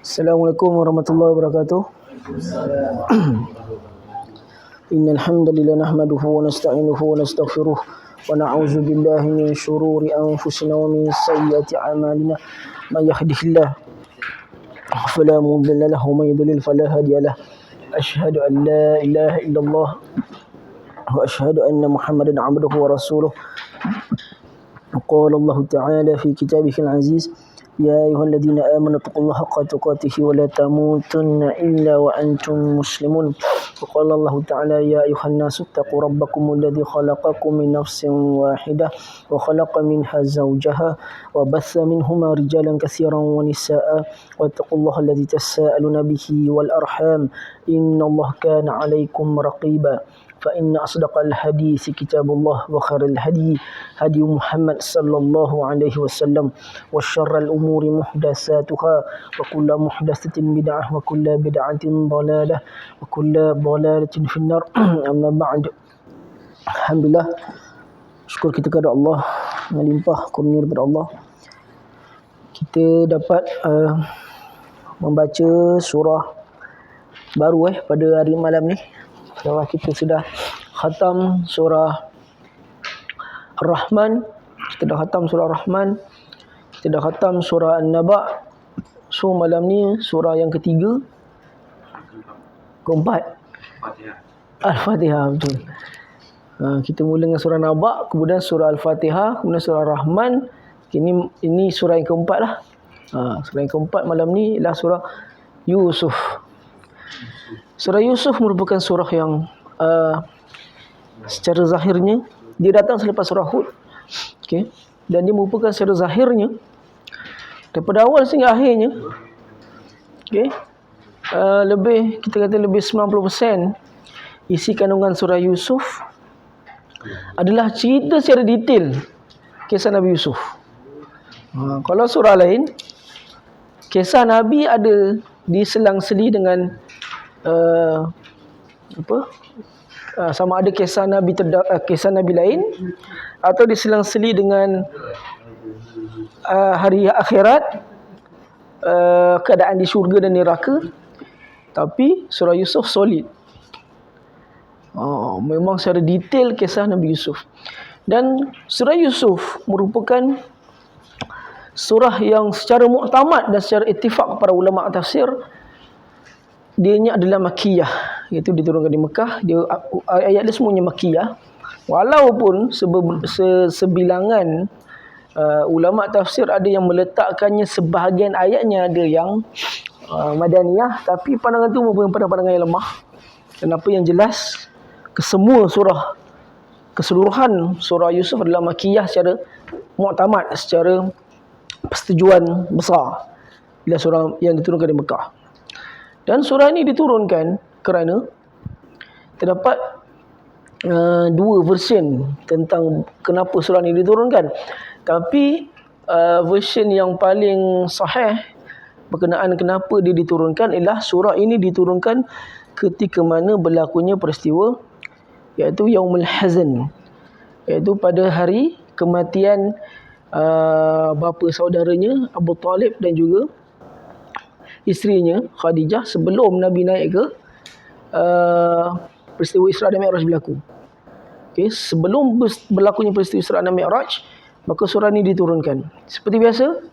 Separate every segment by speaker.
Speaker 1: Assalamualaikum warahmatullahi wabarakatuh. Innal hamdalillah nahmaduhu wa nasta'inuhu wa nastaghfiruh wa na'udzu billahi min shururi anfusina wa min sayyiati a'malina. May yahdihillahu fala mudilla lahu wa may yudlil fala hadiya lahu. Asyhadu an la ilaha illallah wa asyhadu anna Muhammadan 'abduhu wa rasuluh. Qala Allah Ta'ala fi kitabihil aziz, ya ayyuhalladzina amanu taqullaha haqqa tuqatih wa la tamutunna illa wa antum muslimun. Qala Allah Ta'ala, ya ayyuhan nasu taqu rabbakumul ladzi khalaqakum min nafsin wahidah wa khalaqa minha zawjaha wa batha minhuma rijalan katsiran wa nisaa'a wattaqullaha alladzi tasaaluna bihi wal arham innallaha kana 'alaikum raqiba. فإن أصدق الحديث كتاب الله وخير الهدي هدي محمد صلى الله عليه وسلم وشر الأمور محدثاتها وكل محدثة بدعة وكل بدعة ضلالة وكل ضلالة في النار. أما بعد, Alhamdulillah, syukur kita kepada Allah, melimpah kurnia daripada Allah, kita dapat membaca surah baru pada hari malam ni. Setelah kita sudah khatam surah Ar-Rahman, kita dah khatam surah Ar-Rahman, kita dah khatam surah An-Naba. So malam ni surah yang ketiga, keempat, Al-Fatihah. Betul. Kita mula dengan surah Naba, kemudian surah Al-Fatihah, kemudian surah Ar-Rahman. Ini surah yang keempat lah. Surah yang keempat malam ni ialah surah Yusuf. Surah Yusuf merupakan surah yang secara zahirnya dia datang selepas surah Hud. Okey, dan dia merupakan secara zahirnya daripada awal sehingga akhirnya, okey, kita kata lebih 90% isi kandungan surah Yusuf adalah cerita secara detail kisah Nabi Yusuf. Kalau surah lain, kisah Nabi ada diselang-seli dengan sama ada kisah Nabi lain atau diselang-seli dengan hari akhirat, keadaan di syurga dan neraka. Tapi surah Yusuf solid. Memang secara detail kisah Nabi Yusuf. Dan surah Yusuf merupakan surah yang secara muktamad dan secara ittifaq para ulama tafsir, dianya adalah Makkiyah, iaitu diturunkan di Mekah. Ayat dia semuanya Makkiyah. Walaupun sebilangan ulama tafsir ada yang meletakkannya sebahagian ayatnya ada yang Madaniyah, tapi pandangan itu merupakan pandangan yang lemah. Kenapa yang jelas kesemua surah, keseluruhan surah Yusuf adalah Makkiyah secara muktamad, secara persetujuan besar. Bila surah yang diturunkan di Mekah. Dan surah ini diturunkan kerana terdapat dua version tentang kenapa surah ini diturunkan. Tapi version yang paling sahih berkenaan kenapa dia diturunkan ialah surah ini diturunkan ketika mana berlakunya peristiwa, iaitu Yaumul Hazn, iaitu pada hari kematian bapa saudaranya Abu Talib dan juga isterinya Khadijah, sebelum Nabi naik ke peristiwa Isra dan Mi'raj berlaku. Okay, sebelum berlakunya peristiwa Isra dan Mi'raj, maka surah ini diturunkan. Seperti biasa,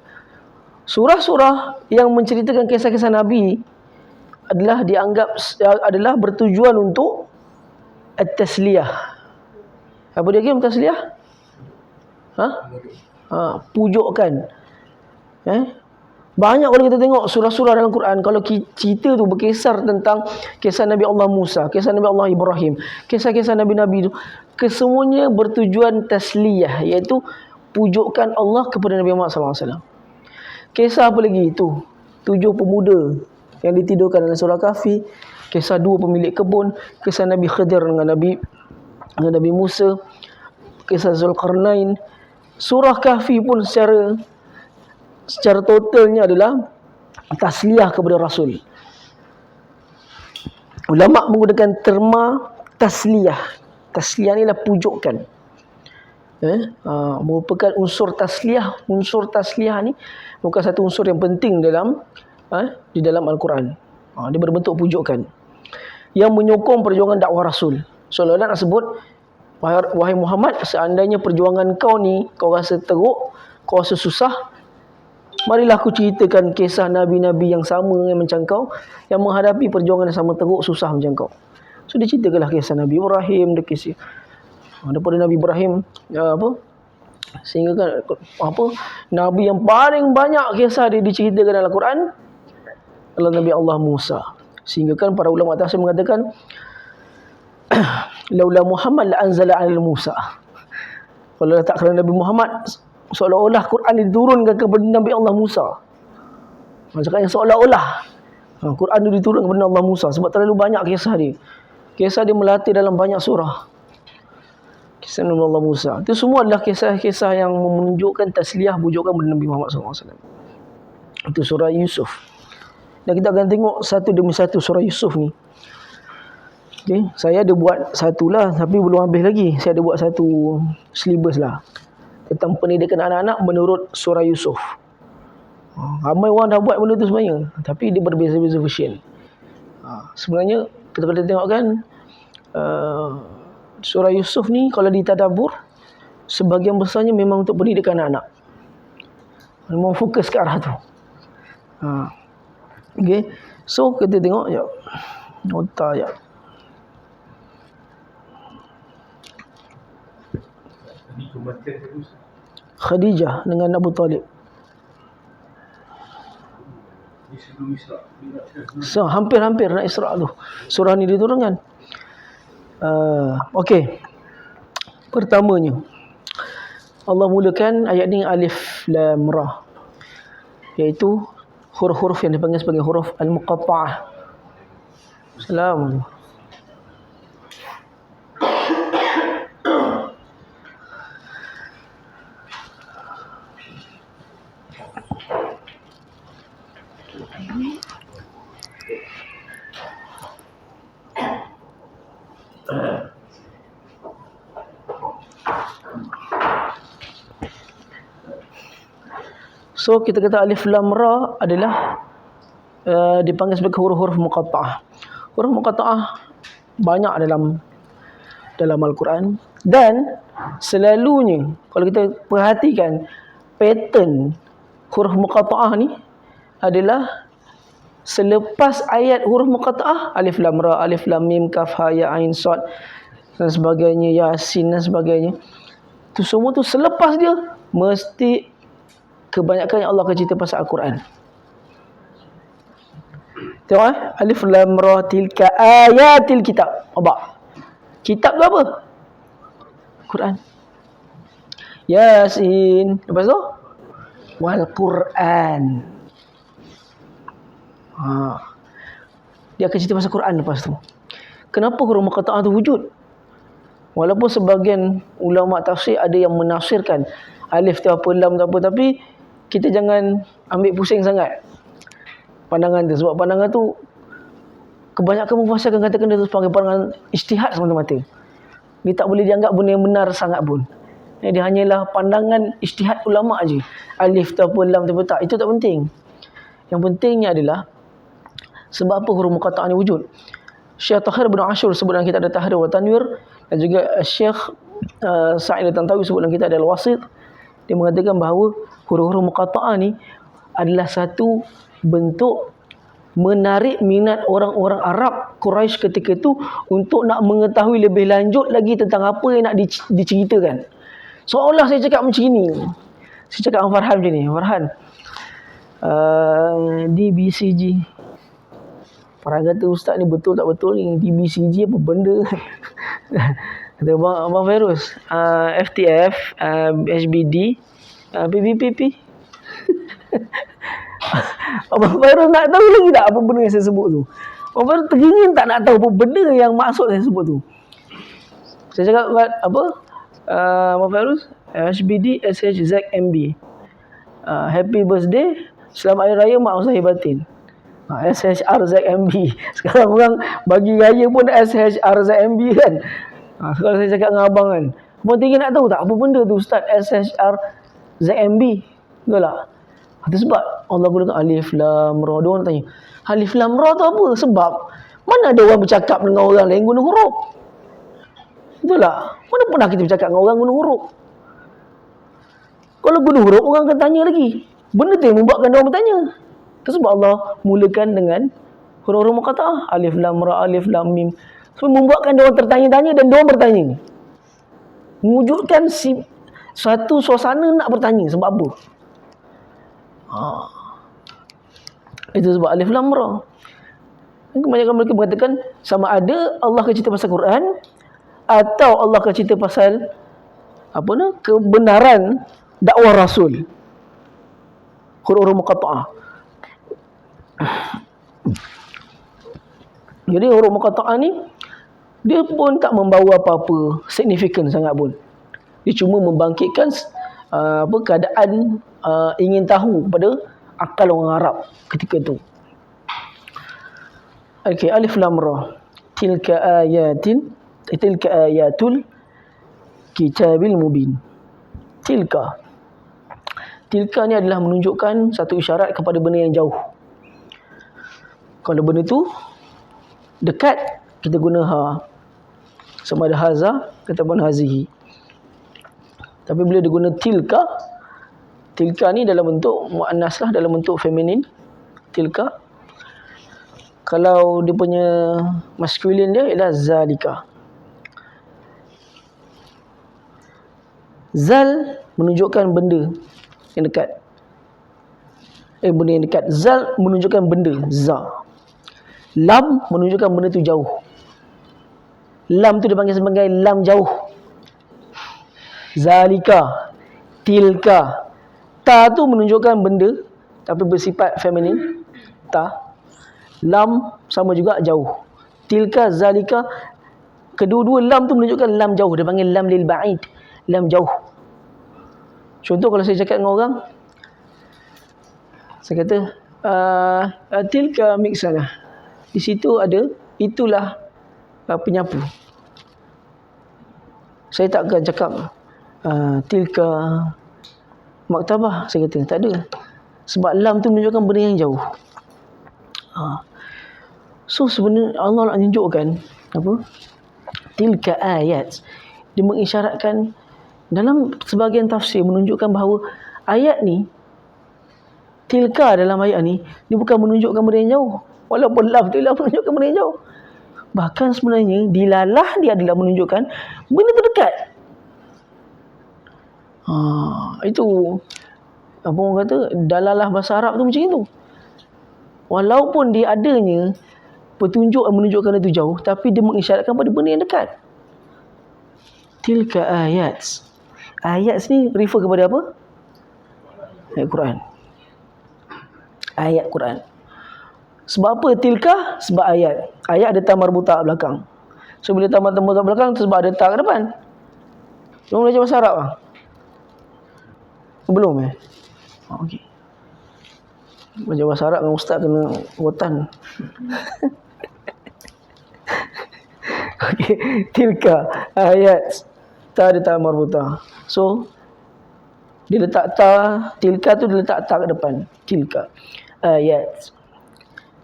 Speaker 1: surah-surah yang menceritakan kisah-kisah Nabi adalah dianggap adalah bertujuan untuk at-tasliyah. Apa dia kira tasliyah? Pujukkan. Banyak kalau kita tengok surah-surah dalam Quran, kalau cerita tu berkisar tentang kisah Nabi Allah Musa, kisah Nabi Allah Ibrahim, kisah-kisah Nabi-Nabi tu, kesemuanya bertujuan tasliyah, iaitu pujukan Allah kepada Nabi Muhammad SAW. Kisah apa lagi itu? 7 pemuda yang ditidurkan dalam surah Kahfi, kisah 2 pemilik kebun, kisah Nabi Khidir dengan Nabi Musa, kisah Zulkarnain. Surah Kahfi pun secara totalnya adalah tasliyah kepada Rasul. Ulama menggunakan terma tasliyah. Tasliyah ni adalah pujukan. Merupakan unsur tasliyah. Unsur tasliyah ni bukan satu unsur yang penting dalam di dalam Al-Quran. Dia berbentuk pujukan yang menyokong perjuangan dakwah Rasul. Seolah-olah nak sebut, wahai Muhammad, seandainya perjuangan kau ni kau rasa teruk, kau rasa susah, marilah aku ceritakan kisah Nabi-Nabi yang sama yang macam kau, yang menghadapi perjuangan yang sama teruk, susah macam kau. So dia ceritakanlah kisah Nabi Ibrahim, dia kisah daripada Nabi Ibrahim, sehingga kan Nabi yang paling banyak kisah dia diceritakan dalam Al-Quran adalah Nabi Allah Musa. Sehingga kan para ulama tafsir mengatakan laula Muhammad la anzala 'ala Musa. Kalau tak kerana Nabi Muhammad, seolah-olah Quran diturunkan kepada Nabi Allah Musa. Macam yang seolah-olah Quran itu diturunkan kepada Allah Musa sebab terlalu banyak kisah dia. Kisah dia melatih dalam banyak surah. Kisah Nabi Allah Musa. Itu semua adalah kisah-kisah yang menunjukkan tasliyah, bujukan kepada Nabi Muhammad SAW. Itu surah Yusuf. Dan kita akan tengok satu demi satu surah Yusuf ni. Okay. Saya ada buat satu lah, tapi belum habis lagi. Saya ada buat satu syllabus lah tentang pendidikan anak-anak menurut surah Yusuf. Ramai orang dah buat benda tu sebenarnya, tapi dia berbeza-beza version. Sebenarnya kita kena tengok kan, surah Yusuf ni kalau ditadabbur, sebahagian besarnya memang untuk pendidikan anak-anak. Memang fokus ke arah tu. Okay. So kita tengok ya. Nota ya. Khadijah dengan Abu Talib. So, hampir-hampir nak Isra tu. Surah ni diturunkan. Okey. Pertamanya, Allah mulakan ayat ni alif lam ra, iaitu huruf-huruf yang dipanggil sebagai huruf al-muqatta'ah. Assalamualaikum. So kita kata alif lam ra adalah dipanggil sebagai huruf-huruf muqatta'ah. Huruf muqatta'ah banyak dalam Al-Quran, dan selalunya kalau kita perhatikan pattern huruf muqatta'ah ni adalah selepas ayat huruf muqatta'ah, alif lam ra, alif lam mim, kaf ha ya ain sad dan sebagainya, yasin dan sebagainya, tu semua tu selepas dia mesti kebanyakan Allah akan cerita pasal Al-Quran. Tengok alif lam ra tilka ayatil kitab. Apa? Kitab tu apa? Quran. Yasin. Lepas tu wal Quran. Dia akan cerita pasal Quran lepas tu. Kenapa huruf muqatta'ah tu wujud? Walaupun sebahagian ulama tafsir ada yang menafsirkan alif tu apa, lam tu apa, tapi kita jangan ambil pusing sangat pandangan tu, sebab pandangan tu kebanyakan mufasirkan katakan dia sebagai pandangan ijtihad semata-mata. Dia tak boleh dianggap benda yang benar sangat pun. Dia hanyalah pandangan ijtihad ulama aje. Alif tu apa, lam tu apa, tak, itu tak penting. Yang pentingnya adalah sebab apa huruf muqatta'ah ni wujud. Syekh Tahir bin Ashur sebut dalam kitab Tahrir wa Tanwir, dan juga Syekh Sa'id Al-Tantawi sebut dalam kitab Al-Wasit. Dia mengatakan bahawa huruf-huruf muqatta'ah ni adalah satu bentuk menarik minat orang-orang Arab Quraisy ketika itu untuk nak mengetahui lebih lanjut lagi tentang apa yang nak diceritakan. Seolah saya cakap macam ni. Saya cakap dengan Farhan macam ni. Farhan, DBCG. Farhan kata, ustaz ni betul tak betul ni? DBCG apa benda? Kata Abang Fairuz, FTF, HBD, PPPP. Abang Fairuz nak tahu lagi tak apa benda yang saya sebut tu? Abang Fairuz teringin tak nak tahu apa benda yang maksud saya sebut tu? Saya cakap apa? Abang Fairuz, HBD, SHZMB. Happy birthday, selamat hari raya, maaf saya batin. SHRZMB. Sekarang orang bagi raya pun SHRZMB kan. Sekarang saya cakap dengan abang kan, abang tinggi nak tahu tak apa benda tu ustaz, SHRZMB? Betul tak? Itu sebab Allah gunakan alif lam ra. Dia orang tanya, alif lam ra tu apa? Sebab mana ada orang bercakap dengan orang lain guna huruf? Betul tak? Mana pernah kita bercakap dengan orang guna huruf? Kalau guna huruf, orang akan tanya lagi. Benda tu yang membuatkan dia orang bertanya. Itu sebab Allah mulakan dengan huruf-huruf muqatta'ah. Alif lam ra, alif lam mim. So, membuatkan dia orang tertanya-tanya dan dia orang bertanya. Mewujudkan satu suasana nak bertanya. Sebab apa? Itu sebab alif lam ra. Kebanyakan mereka mengatakan sama ada Allah akan cerita pasal Quran atau Allah akan cerita pasal kebenaran dakwah Rasul. Huruf-huruf muqatta'ah. Jadi huruf muqatta'ah ni dia pun tak membawa apa-apa signifikan sangat pun. Dia cuma membangkitkan keadaan ingin tahu pada akal orang Arab ketika itu. Okey, alif lam ra. Tilka ayatul kitabil mubin. Tilka ni adalah menunjukkan satu isyarat kepada benda yang jauh. Kalau benda tu dekat, kita guna ha. Sama ada haza ataupun hazihi. Tapi bila dia guna tilka ni dalam bentuk muannas lah, dalam bentuk feminin. Tilka. Kalau dia punya maskulin dia ialah zalika. Zal menunjukkan benda yang dekat. Benda yang dekat. Zal menunjukkan benda. Za. Lam menunjukkan benda tu jauh. Lam tu dipanggil sebagai lam jauh. Zalika. Tilka. Ta tu menunjukkan benda tapi bersifat feminin. Ta. Lam sama juga jauh. Tilka, zalika, kedua-dua lam tu menunjukkan lam jauh. Dia panggil lam lil ba'id, lam jauh. Contoh kalau saya cakap dengan orang, saya kata tilka miksana, di situ ada, itulah penyapu. Saya tak akan cakap tilka maktabah, saya kata tak ada. Sebab lam tu menunjukkan benda yang jauh. So sebenarnya Allah nak tunjukkan apa? Tilka ayat. Dia mengisyaratkan dalam sebahagian tafsir menunjukkan bahawa ayat ni, tilka dalam ayat ni, dia bukan menunjukkan benda yang jauh. Walaupun lam tu menunjukkan benda yang jauh. Bahkan sebenarnya dilalah dia adalah menunjukkan benda tu dekat. Itu apa orang kata, dalalah bahasa Arab tu macam itu. Walaupun dia adanya petunjuk yang menunjukkan itu jauh, tapi dia mengisyaratkan pada benda yang dekat. Tilka ayat. Ayat ni refer kepada apa? Ayat Quran. Ayat Quran. Sebab apa tilka? Sebab ayat. Ayat ada tamar buta belakang. So bila tamar buta belakang, sebab ada ta ke depan. Belum belajar bahasa Arab lah? Belum okey. Belajar bahasa Arab dengan ustaz kena rotan. Okey, tilka ayat. Ta ada ta marbuta. So dia letak ta, tilka tu dia letak ta ke depan. Tilka ayat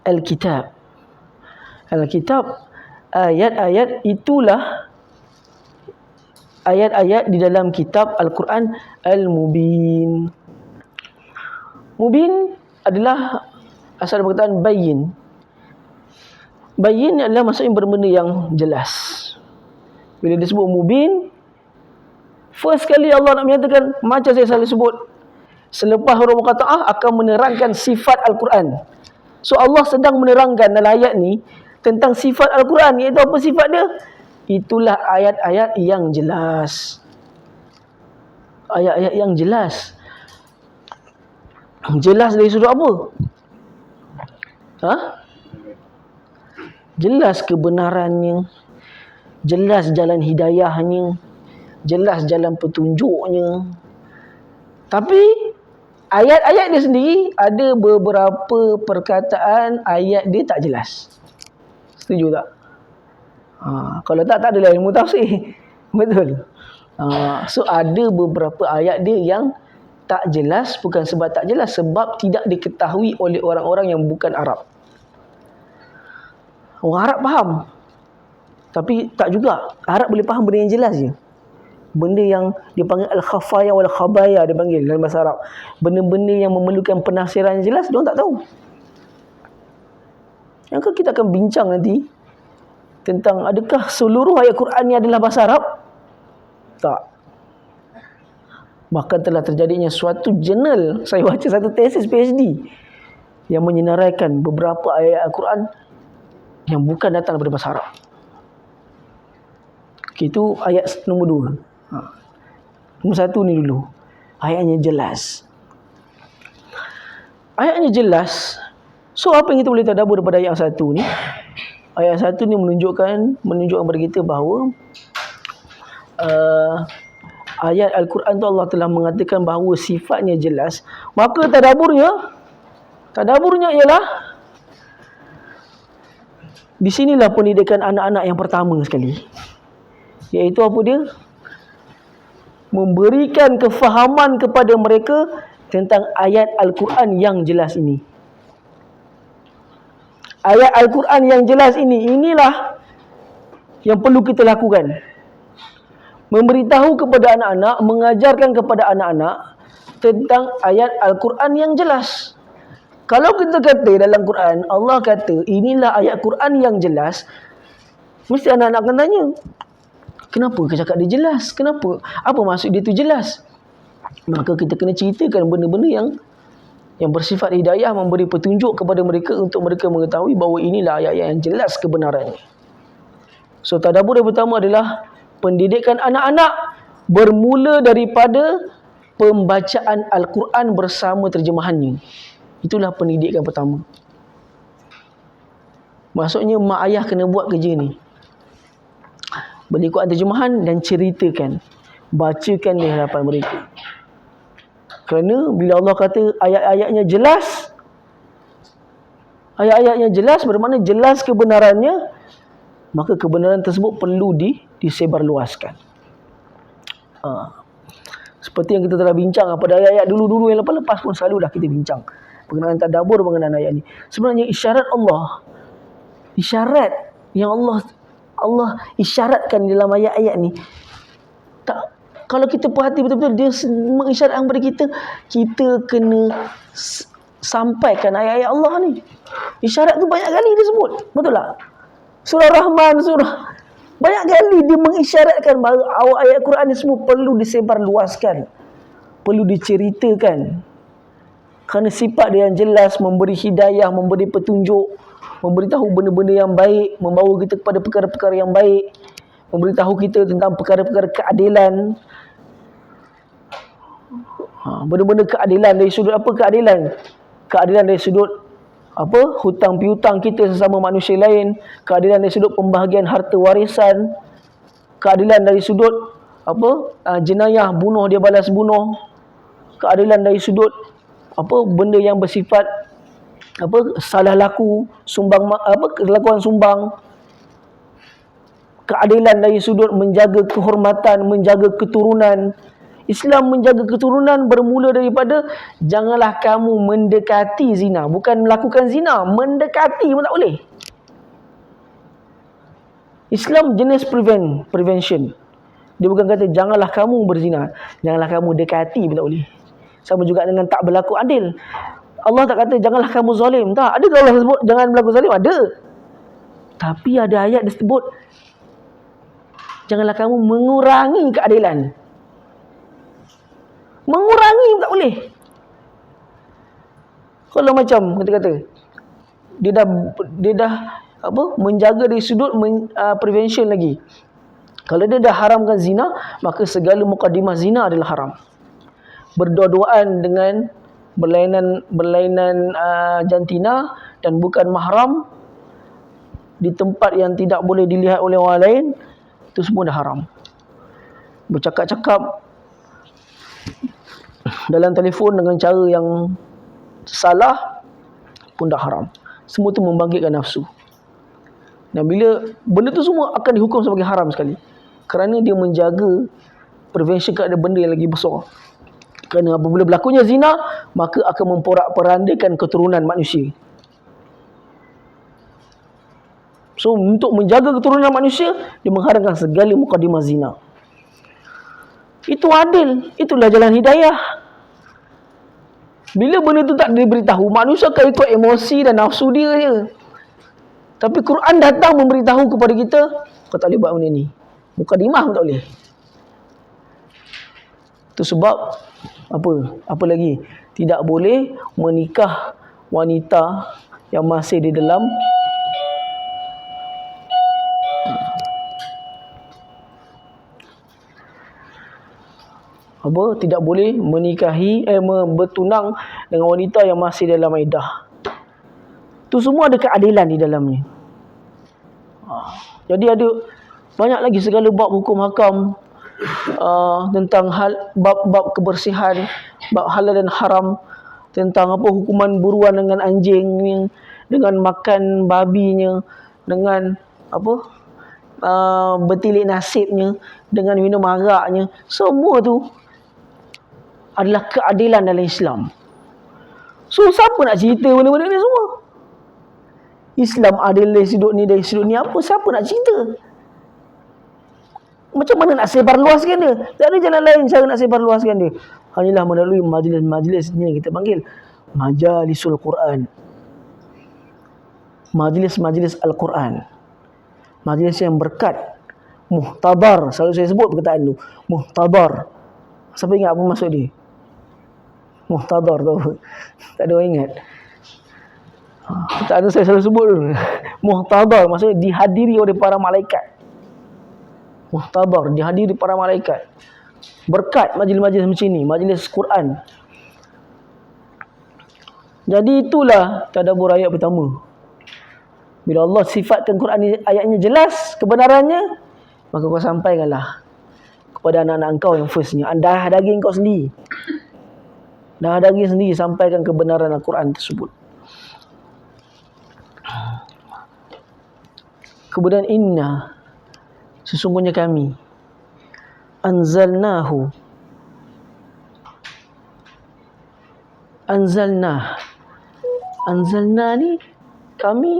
Speaker 1: al-kitab. Al-kitab, ayat-ayat itulah ayat-ayat di dalam kitab Al-Quran Al-Mubin. Mubin adalah asal perkataan bayin. Bayin adalah maksudnya benda yang jelas. Bila disebut mubin, first kali Allah nak menyatakan, macam saya selalu sebut, selepas huruf muqatta'ah akan menerangkan sifat Al-Quran. So Allah sedang menerangkan dalam ayat ni tentang sifat Al-Quran, iaitu apa sifat dia? Itulah ayat-ayat yang jelas. Ayat-ayat yang jelas. Jelas dari sudut apa? Jelas kebenarannya, jelas jalan hidayahnya, jelas jalan petunjuknya. Tapi ayat-ayat dia sendiri ada beberapa perkataan ayat dia tak jelas. Setuju tak? Kalau tak adalah ilmu tafsir. Betul. So ada beberapa ayat dia yang tak jelas bukan sebab tak jelas, sebab tidak diketahui oleh orang-orang yang bukan Arab. Orang Arab faham, tapi tak juga. Arab boleh faham benda yang jelas je. Benda yang dipanggil al-khafaya wal khabaya, dia panggil dalam bahasa Arab. Benda-benda yang memerlukan penafsiran yang jelas, dia orang tak tahu. Yang kita akan bincang nanti tentang adakah seluruh ayat Quran ni adalah bahasa Arab? Tak. Bahkan telah terjadinya suatu jurnal, saya baca satu tesis PhD yang menyenaraikan beberapa ayat Al-Quran yang bukan datang daripada bahasa Arab. Itu ayat nombor 2. Nombor 1 ni dulu. Ayatnya jelas. Ayatnya jelas. So apa yang kita boleh tadabbur daripada ayat 1 ni? Ayat 1 ni menunjukkan kepada kita bahawa ayat Al-Quran tu Allah telah mengatakan bahawa sifatnya jelas. Maka tadaburnya ialah di sinilah pendidikan anak-anak yang pertama sekali. Iaitu apa dia? Memberikan kefahaman kepada mereka tentang ayat Al-Quran yang jelas ini. Ayat Al-Quran yang jelas ini, inilah yang perlu kita lakukan. Memberitahu kepada anak-anak, mengajarkan kepada anak-anak tentang ayat Al-Quran yang jelas. Kalau kita kata dalam Quran, Allah kata inilah ayat Quran yang jelas, mesti anak-anak akan tanya, kenapa kau cakap dia jelas? Kenapa? Apa maksud dia tu jelas? Maka kita kena ceritakan benda-benda yang bersifat hidayah, memberi petunjuk kepada mereka untuk mereka mengetahui bahawa inilah ayat-ayat yang jelas kebenarannya. So tadabbur yang pertama adalah pendidikan anak-anak bermula daripada pembacaan Al-Quran bersama terjemahannya. Itulah pendidikan pertama. Maksudnya mak ayah kena buat kerja ni. Beli Quran terjemahan dan ceritakan. Bacakan di hadapan mereka. Kerana bila Allah kata ayat-ayatnya jelas, ayat-ayatnya jelas bermakna jelas kebenarannya, maka kebenaran tersebut perlu disebarluaskan. Seperti yang kita telah bincang pada ayat-ayat dulu-dulu yang lepas-lepas pun selalu dah kita bincang berkenaan tadabbur mengenai ayat ni. Sebenarnya isyarat Allah, isyarat yang Allah isyaratkan dalam ayat-ayat ni, tak, kalau kita perhati betul-betul dia mengisyaratkan kepada kita, kita kena sampaikan ayat-ayat Allah ni. Isyarat tu banyak kali disebut, betul tak? Surah Rahman, banyak kali dia mengisyaratkan bahawa ayat Quran ni semua perlu disebarluaskan, perlu diceritakan. Kerana sifat dia yang jelas, memberi hidayah, memberi petunjuk, memberitahu benda-benda yang baik, membawa kita kepada perkara-perkara yang baik, memberitahu kita tentang perkara-perkara keadilan. Benda-benda keadilan dari sudut apa keadilan? Keadilan dari sudut hutang piutang kita sesama manusia lain, keadilan dari sudut pembahagian harta warisan, keadilan dari sudut jenayah bunuh dia balas bunuh, keadilan dari sudut benda yang bersifat salah laku, kelakuan sumbang, keadilan dari sudut menjaga kehormatan, menjaga keturunan. Islam menjaga keturunan bermula daripada janganlah kamu mendekati zina, bukan melakukan zina, mendekati pun tak boleh. Islam jenis prevention. Dia bukan kata janganlah kamu berzina, janganlah kamu dekati pun tak boleh. Sama juga dengan tak berlaku adil. Allah tak kata janganlah kamu zalim, tak. Ada kalau Allah sebut jangan berlaku zalim, ada. Tapi ada ayat disebut janganlah kamu mengurangi keadilan. Mengurangi tak boleh. Kalau macam kita kata dia dah menjaga dari sudut prevention lagi. Kalau dia dah haramkan zina, maka segala mukadimah zina adalah haram. Berdua-duaan dengan berlainan jantina dan bukan mahram di tempat yang tidak boleh dilihat oleh orang lain, itu semua dah haram. Bercakap-cakap dalam telefon dengan cara yang salah pun dah haram. Semua tu membangkitkan nafsu. Dan bila benda tu semua akan dihukum sebagai haram sekali, kerana dia menjaga prevention kepada benda yang lagi besar. Kerana apabila berlakunya zina, maka akan memporak-porandakan keturunan manusia. So, untuk menjaga keturunan manusia, dia mengharamkan segala mukadimah zina. Itu adil. Itulah jalan hidayah. Bila benda tu tak diberitahu, manusia akan ikut emosi dan nafsu dia je. Tapi Quran datang memberitahu kepada kita, kau tak boleh buat benda ni. Mukadimah pun tak boleh. Itu sebab apa lagi? Tidak boleh menikah wanita yang masih di dalam tidak boleh menikahi bertunang dengan wanita yang masih dalam iddah. Tu semua ada keadilan di dalamnya. Jadi ada banyak lagi segala bab hukum hakam tentang bab kebersihan, bab halal dan haram, tentang hukuman buruan dengan anjingnya, dengan makan babinya, dengan bertilik nasibnya, dengan minum araknya. Semua tu adalah keadilan dalam Islam. So, siapa nak cerita benda-benda ni semua? Islam adil dari sudut ni, apa? Siapa nak cerita? Macam mana nak sebarluaskan dia? Tak ada jalan lain cara nak sebarluaskan dia. Hanyalah melalui majlis-majlis ni yang kita panggil Majalisul Quran. Majlis-majlis Al-Quran. Majlis yang berkat. Muhtabar. Selalu saya sebut perkataan tu. Muhtabar. Siapa ingat apa maksud dia? Muhtadar tu. Tak ada orang ingat. Tak ada, saya selalu sebut dulu. Muhtadar maksudnya dihadiri oleh para malaikat. Muhtadar, dihadiri para malaikat. Berkat majlis-majlis macam ni, majlis Quran. Jadi itulah tadabbur ayat pertama. Bila Allah sifatkan Quran ni, ayatnya jelas kebenarannya, maka kau sampaikanlah kepada anak-anak kau yang firstnya. Anda daging kau sendiri. Dah daging sendiri sampaikan kebenaran Al-Quran tersebut. Kemudian inna, sesungguhnya kami, anzalna ni kami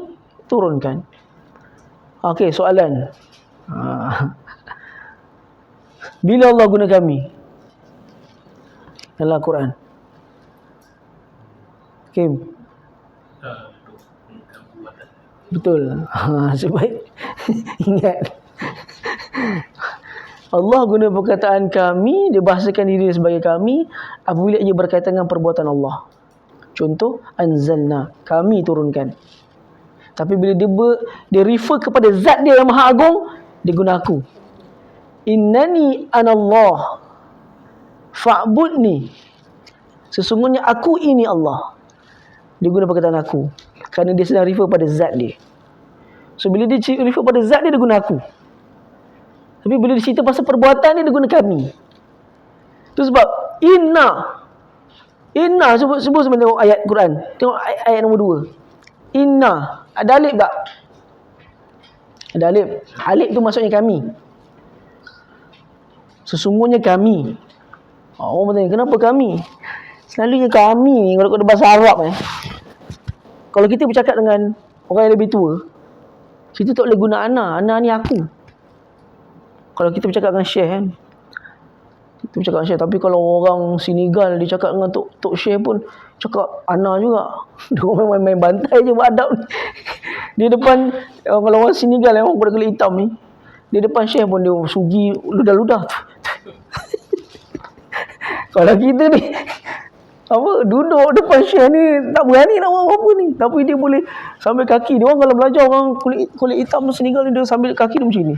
Speaker 1: turunkan. Okey, soalan. Bila Allah guna kami dalam Al-Quran? Kim? Betul. Sebaik ingat. Allah guna perkataan kami, dia bahasakan diri sebagai kami apabila ia berkaitan dengan perbuatan Allah. Contoh, anzalna, kami turunkan. Tapi bila dia refer kepada zat dia yang maha agung, dia guna aku. Innani anallah fa'budni. Sesungguhnya aku ini Allah. Dia guna perkataan aku kerana dia sedang refer pada zat dia. So bila dia refer pada zat dia, dia guna aku. Tapi bila dia cerita pasal perbuatan dia, dia guna kami. Itu sebab inna, sebut sebenarnya tengok ayat Quran. Tengok ayat nombor 2. Inna, ada alif tak? Ada alif. Alif tu maksudnya kami. Sesungguhnya kami. Orang bertanya, kenapa kami? Selalunya kami ni, kalau ada bahasa Arab kalau kita bercakap dengan orang yang lebih tua, kita tak boleh guna ana. Ana ni aku. Kalau kita bercakap dengan Syekh kita bercakap dengan Syekh. Tapi kalau orang Senegal dia cakap dengan Tok Syekh pun cakap ana juga. Dia orang main bantai je buat adab. Dia depan kalau orang Senegal orang kulit hitam ni, dia depan Syekh pun dia sugi ludah-ludah. Kalau kita ni duduk depan Syekh ni tak berani nak buat apa-apa ni, tapi dia boleh sambil kaki dia. Orang kalau belajar orang kulit hitam Senegal ni, dia sambil kaki dia macam ni.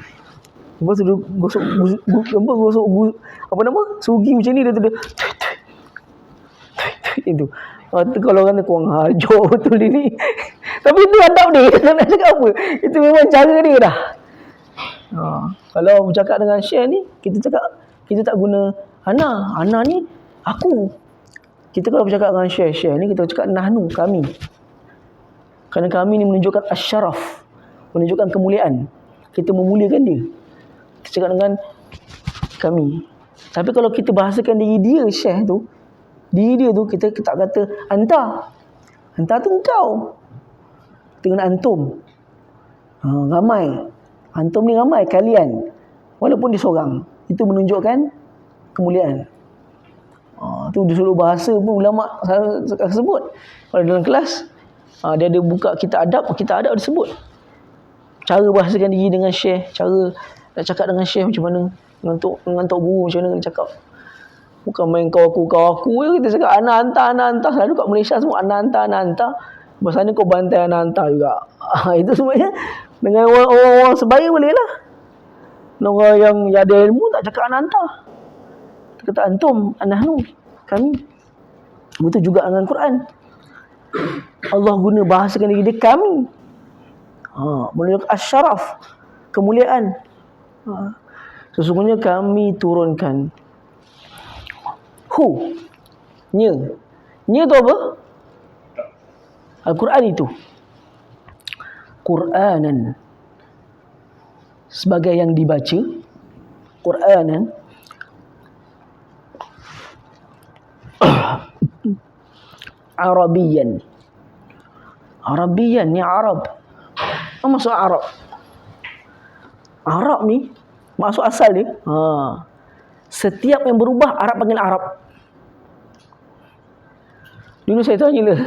Speaker 1: Lepas tu dia gosok sugi macam ni, dia itu. Kalau orang kurang hajar betul dia ni. Tapi itu adab dia, tak nak cakap apa. Itu memang cara dia dah. Kalau bercakap dengan Syekh ni, kita tak guna ana. Ana ni aku. Kita kalau bercakap dengan Syekh ni, kita cakap nahnu, kami. Kerana kami ni menunjukkan asyaraf, menunjukkan kemuliaan. Kita memuliakan dia. Kita cakap dengan kami. Tapi kalau kita bahasakan diri dia Syekh tu, Diri dia tu kita tak kata anta. Anta tu engkau. Dengan antum. Ramai. Antum ni ramai, kalian. Walaupun dia seorang. Itu menunjukkan kemuliaan. Tu di seluruh bahasa pun ulama sebut. Kalau dalam kelas dia ada buka kitab adab disebut. Cara bahasakan diri dengan syekh, cara nak cakap dengan syekh macam mana, dengan tok guru macam mana nak cakap. Bukan main kau aku je, kita cakap ana anta. Selalu kat Malaysia semua ana anta. Bahasa ni kau bantai ana anta juga. Itu sebenarnya dengan orang sebaya boleh lah. Orang yang ada ilmu tak cakap ana anta. Dia kata antum, anahnu, kami. Begitu juga dengan Quran. Allah guna bahasakan diri dia kami. Menunjukkan asyaraf, kemuliaan. Sesungguhnya kami turunkan nya tu apa? Al-Quran itu Quranan sebagai yang dibaca, Quranan Arabian ni Arab. Apa maksud Arab? Arab ni maksud asal dia. Setiap yang berubah Arab panggil Arab. Dulu saya tanya lah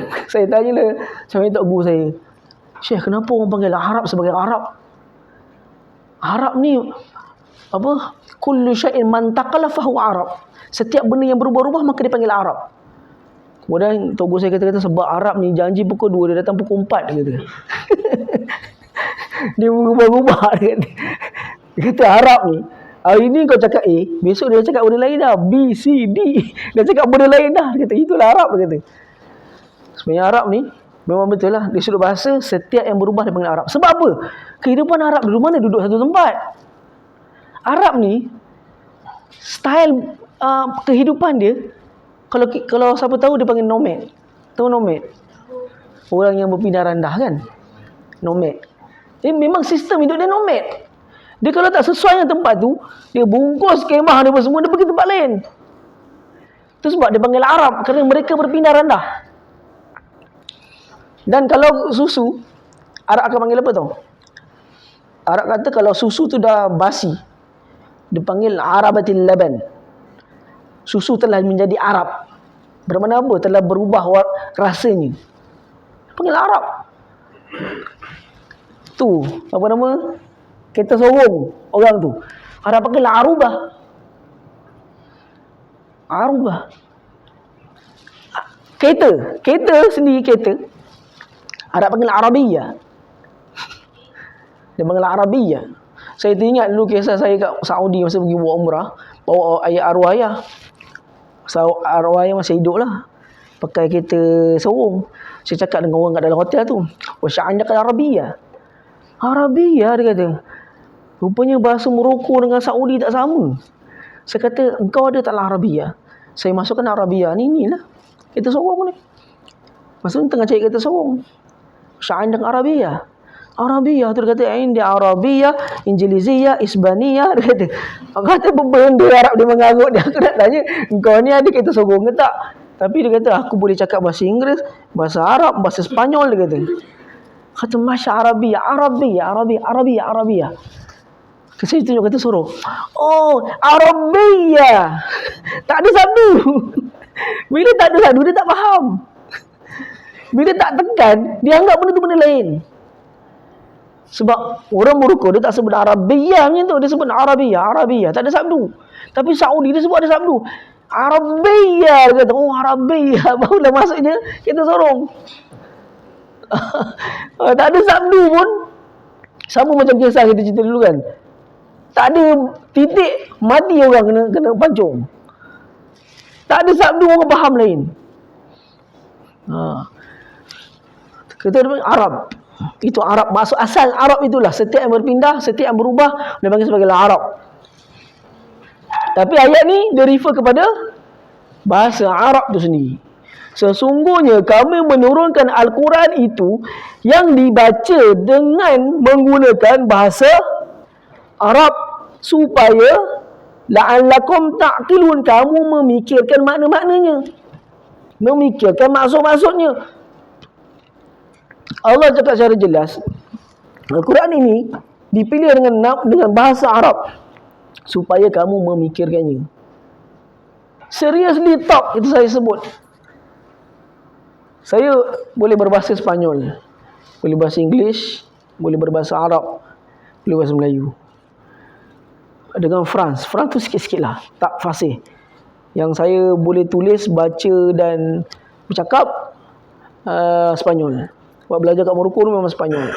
Speaker 1: sama tok guru saya. Syekh, kenapa orang panggil Arab sebagai Arab? Arab ni apa? Kullu syai'in man taqala fahu Arab. Setiap benda yang berubah-ubah maka dipanggil Arab. Kemudian tok guru saya kata sebab Arab ni janji pukul 2 dia datang pukul 4 dia kata. Dia berubah-ubah dia kata Arab ni hari ni kau cakap A, besok dia cakap benda lain dah, B, C, D, dia cakap benda lain dah. Dia kata itulah Arab. Dia kata sebenarnya Arab ni memang betul lah, di seluruh bahasa setiap yang berubah dia panggil Arab. Sebab apa? Kehidupan Arab dulu mana duduk satu tempat. Arab ni style kehidupan dia, kalau siapa tahu dia panggil nomad. Tahu nomad? Orang yang berpindah randah kan? Nomad. Memang sistem hidup dia nomad. Dia kalau tak sesuai dengan tempat tu, dia bungkus kemah dia semua, dia pergi tempat lain. Itu sebab dia panggil Arab, kerana mereka berpindah randah. Dan kalau susu, Arab akan panggil apa tau? Arab kata kalau susu tu dah basi, dia panggil Arabatil Laban. Susu telah menjadi Arab. Bermakna apa? Telah berubah rasanya. Dia panggil Arab. Tu, apa nama? Kereta sorong orang tu. Arab panggil Arubah. Kereta sendiri kereta. Arab panggil Arabiyah. Dia panggil Arabiyah. Saya teringat dulu kisah saya kat Saudi masa pergi buat umrah, bawa ayah arwah ayah. Arwah ayah masih hidup lah. Pakai kereta sorong. Saya cakap dengan orang kat dalam hotel tu, "Wasya'andak Arabiyah." Arabiyah dia kata. Rupanya bahasa Morocco dengan Saudi tak sama. Saya kata, engkau ada taklah Arabiyah? Saya masukkan Arabiyah ni lah. Kereta sorong ni. Maksudnya tengah cari kereta sorong. Sya'andak Arabiyah. Arabiyah tu dia kata, India Arabiyah, Injiliziyah, Isbaniyah. Dia kata benda Arab dia mengarut dia. Aku nak tanya, engkau ni ada kereta sorong ke tak? Tapi dia kata, aku boleh cakap bahasa Inggeris, bahasa Arab, bahasa Sepanyol, dia kata. Kata, Masya Arabiyah. Saya tunjuk kata sorong. Oh, Arabiyah. Tak ada sabdu. Bila tak ada sabdu, dia tak faham. Bila tak tekan, dia anggap benda tu benda lain. Sebab orang Morocco dia tak sebut Arabiyah macam tu, dia sebut Arabiyah. Tak ada sabdu. Tapi Saudi dia sebut ada sabdu. Arabiyah, dia kata, oh Arabiyah. Barulah maksudnya kita sorong. Tak ada sabdu pun. Sama macam kisah kita cerita dulu kan. Tak ada titik, mati orang kena pancung. Tak ada sabdu, orang faham lain. Kita Arab. Itu Arab. Maksud asal Arab itulah. Setiap yang berpindah, setiap yang berubah, dia panggil sebagai Arab. Tapi ayat ni dia refer kepada bahasa Arab tu sendiri. Sesungguhnya kami menurunkan Al-Quran itu yang dibaca dengan menggunakan bahasa Arab supaya la'allakum ta'qilun, kamu memikirkan makna-maknanya. memikirkan maksud-maksudnya. Allah cakap secara jelas, Al-Quran ini dipilih dengan bahasa Arab supaya kamu memikirkannya. Seriously talk, itu saya sebut. Saya boleh berbahasa Sepanyol, boleh bahasa Inggeris, boleh berbahasa Arab, boleh bahasa Melayu. Dengan France tu sikit-sikit lah, tak fasih. Yang saya boleh tulis, baca dan bercakap Sepanyol. Sebab belajar kat Morocco memang Sepanyol.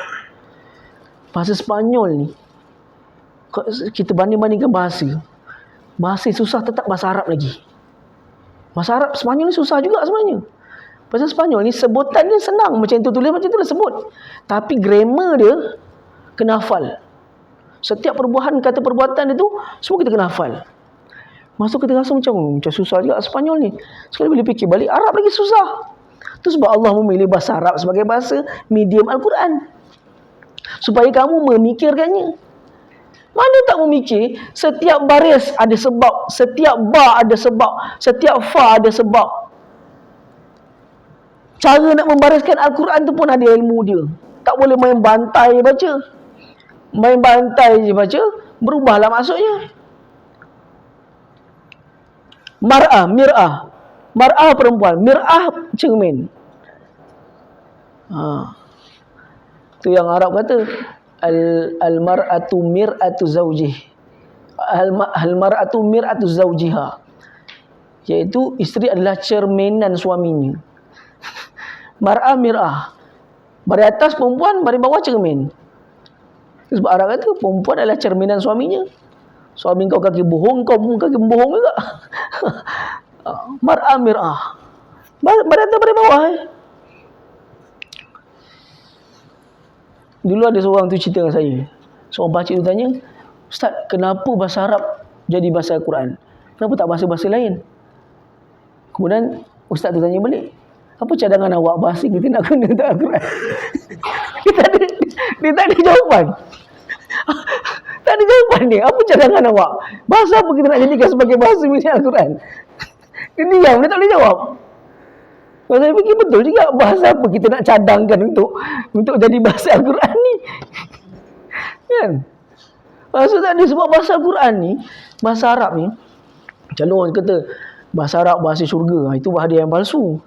Speaker 1: Bahasa Sepanyol ni, kita banding-bandingkan bahasa susah tetap bahasa Arab lagi. Bahasa Arab, Sepanyol ni susah juga sebenarnya. Bahasa Sepanyol ni sebutan dia senang, macam tu tulis, macam tu dah sebut. Tapi grammar dia kena hafal. Setiap perbuahan, kata perbuatan dia tu semua kita kena hafal. Masa kita rasa macam susah juga Sepanyol ni. Sekali bila fikir balik, Arab lagi susah. Itu sebab Allah memilih bahasa Arab sebagai bahasa medium Al-Quran, supaya kamu memikirkannya. Mana tak memikir, setiap baris ada sebab, setiap ba ada sebab, setiap fa ada sebab. Cara nak membariskan Al-Quran tu pun ada ilmu dia. Tak boleh main bantai baca. Main bantai je baca, berubahlah maksudnya. Mar'ah, mir'ah. Mar'ah perempuan, mir'ah cermin. Tu yang Arab kata, al-mar'atu mir'atu zawjih. Al-mar'atu mir'atu zawjiha. Iaitu isteri adalah cerminan suaminya. Mar'ah, mir'ah. Bari atas perempuan, bari bawah cermin. Sebab Arab kata perempuan adalah cerminan suaminya. Suami kau kaki bohong, kau pun kaki bohong juga. Mar'ah, mir'ah. Bari atas, bari bawah. Dulu ada seorang tu cerita dengan saya. Seorang pakcik tu tanya, Ustaz, kenapa bahasa Arab jadi bahasa Al-Quran? Kenapa tak bahasa-bahasa lain? Kemudian Ustaz tu tanya balik, apa cadangan awak bahasa kita nak guna untuk Al-Quran? Dia tak ada jawapan. Tak ada jawapan dia. Apa cadangan awak? Bahasa apa kita nak jadikan sebagai bahasa milik Al-Quran? Dia diam, dia tak boleh jawab. Kalau saya fikir betul juga, bahasa apa kita nak cadangkan untuk jadi bahasa Al-Quran ni? Kan? Maksud tak ada, sebab bahasa Al-Quran ni, bahasa Arab ni, macam orang kata bahasa Arab bahasa syurga, itu hadis yang palsu.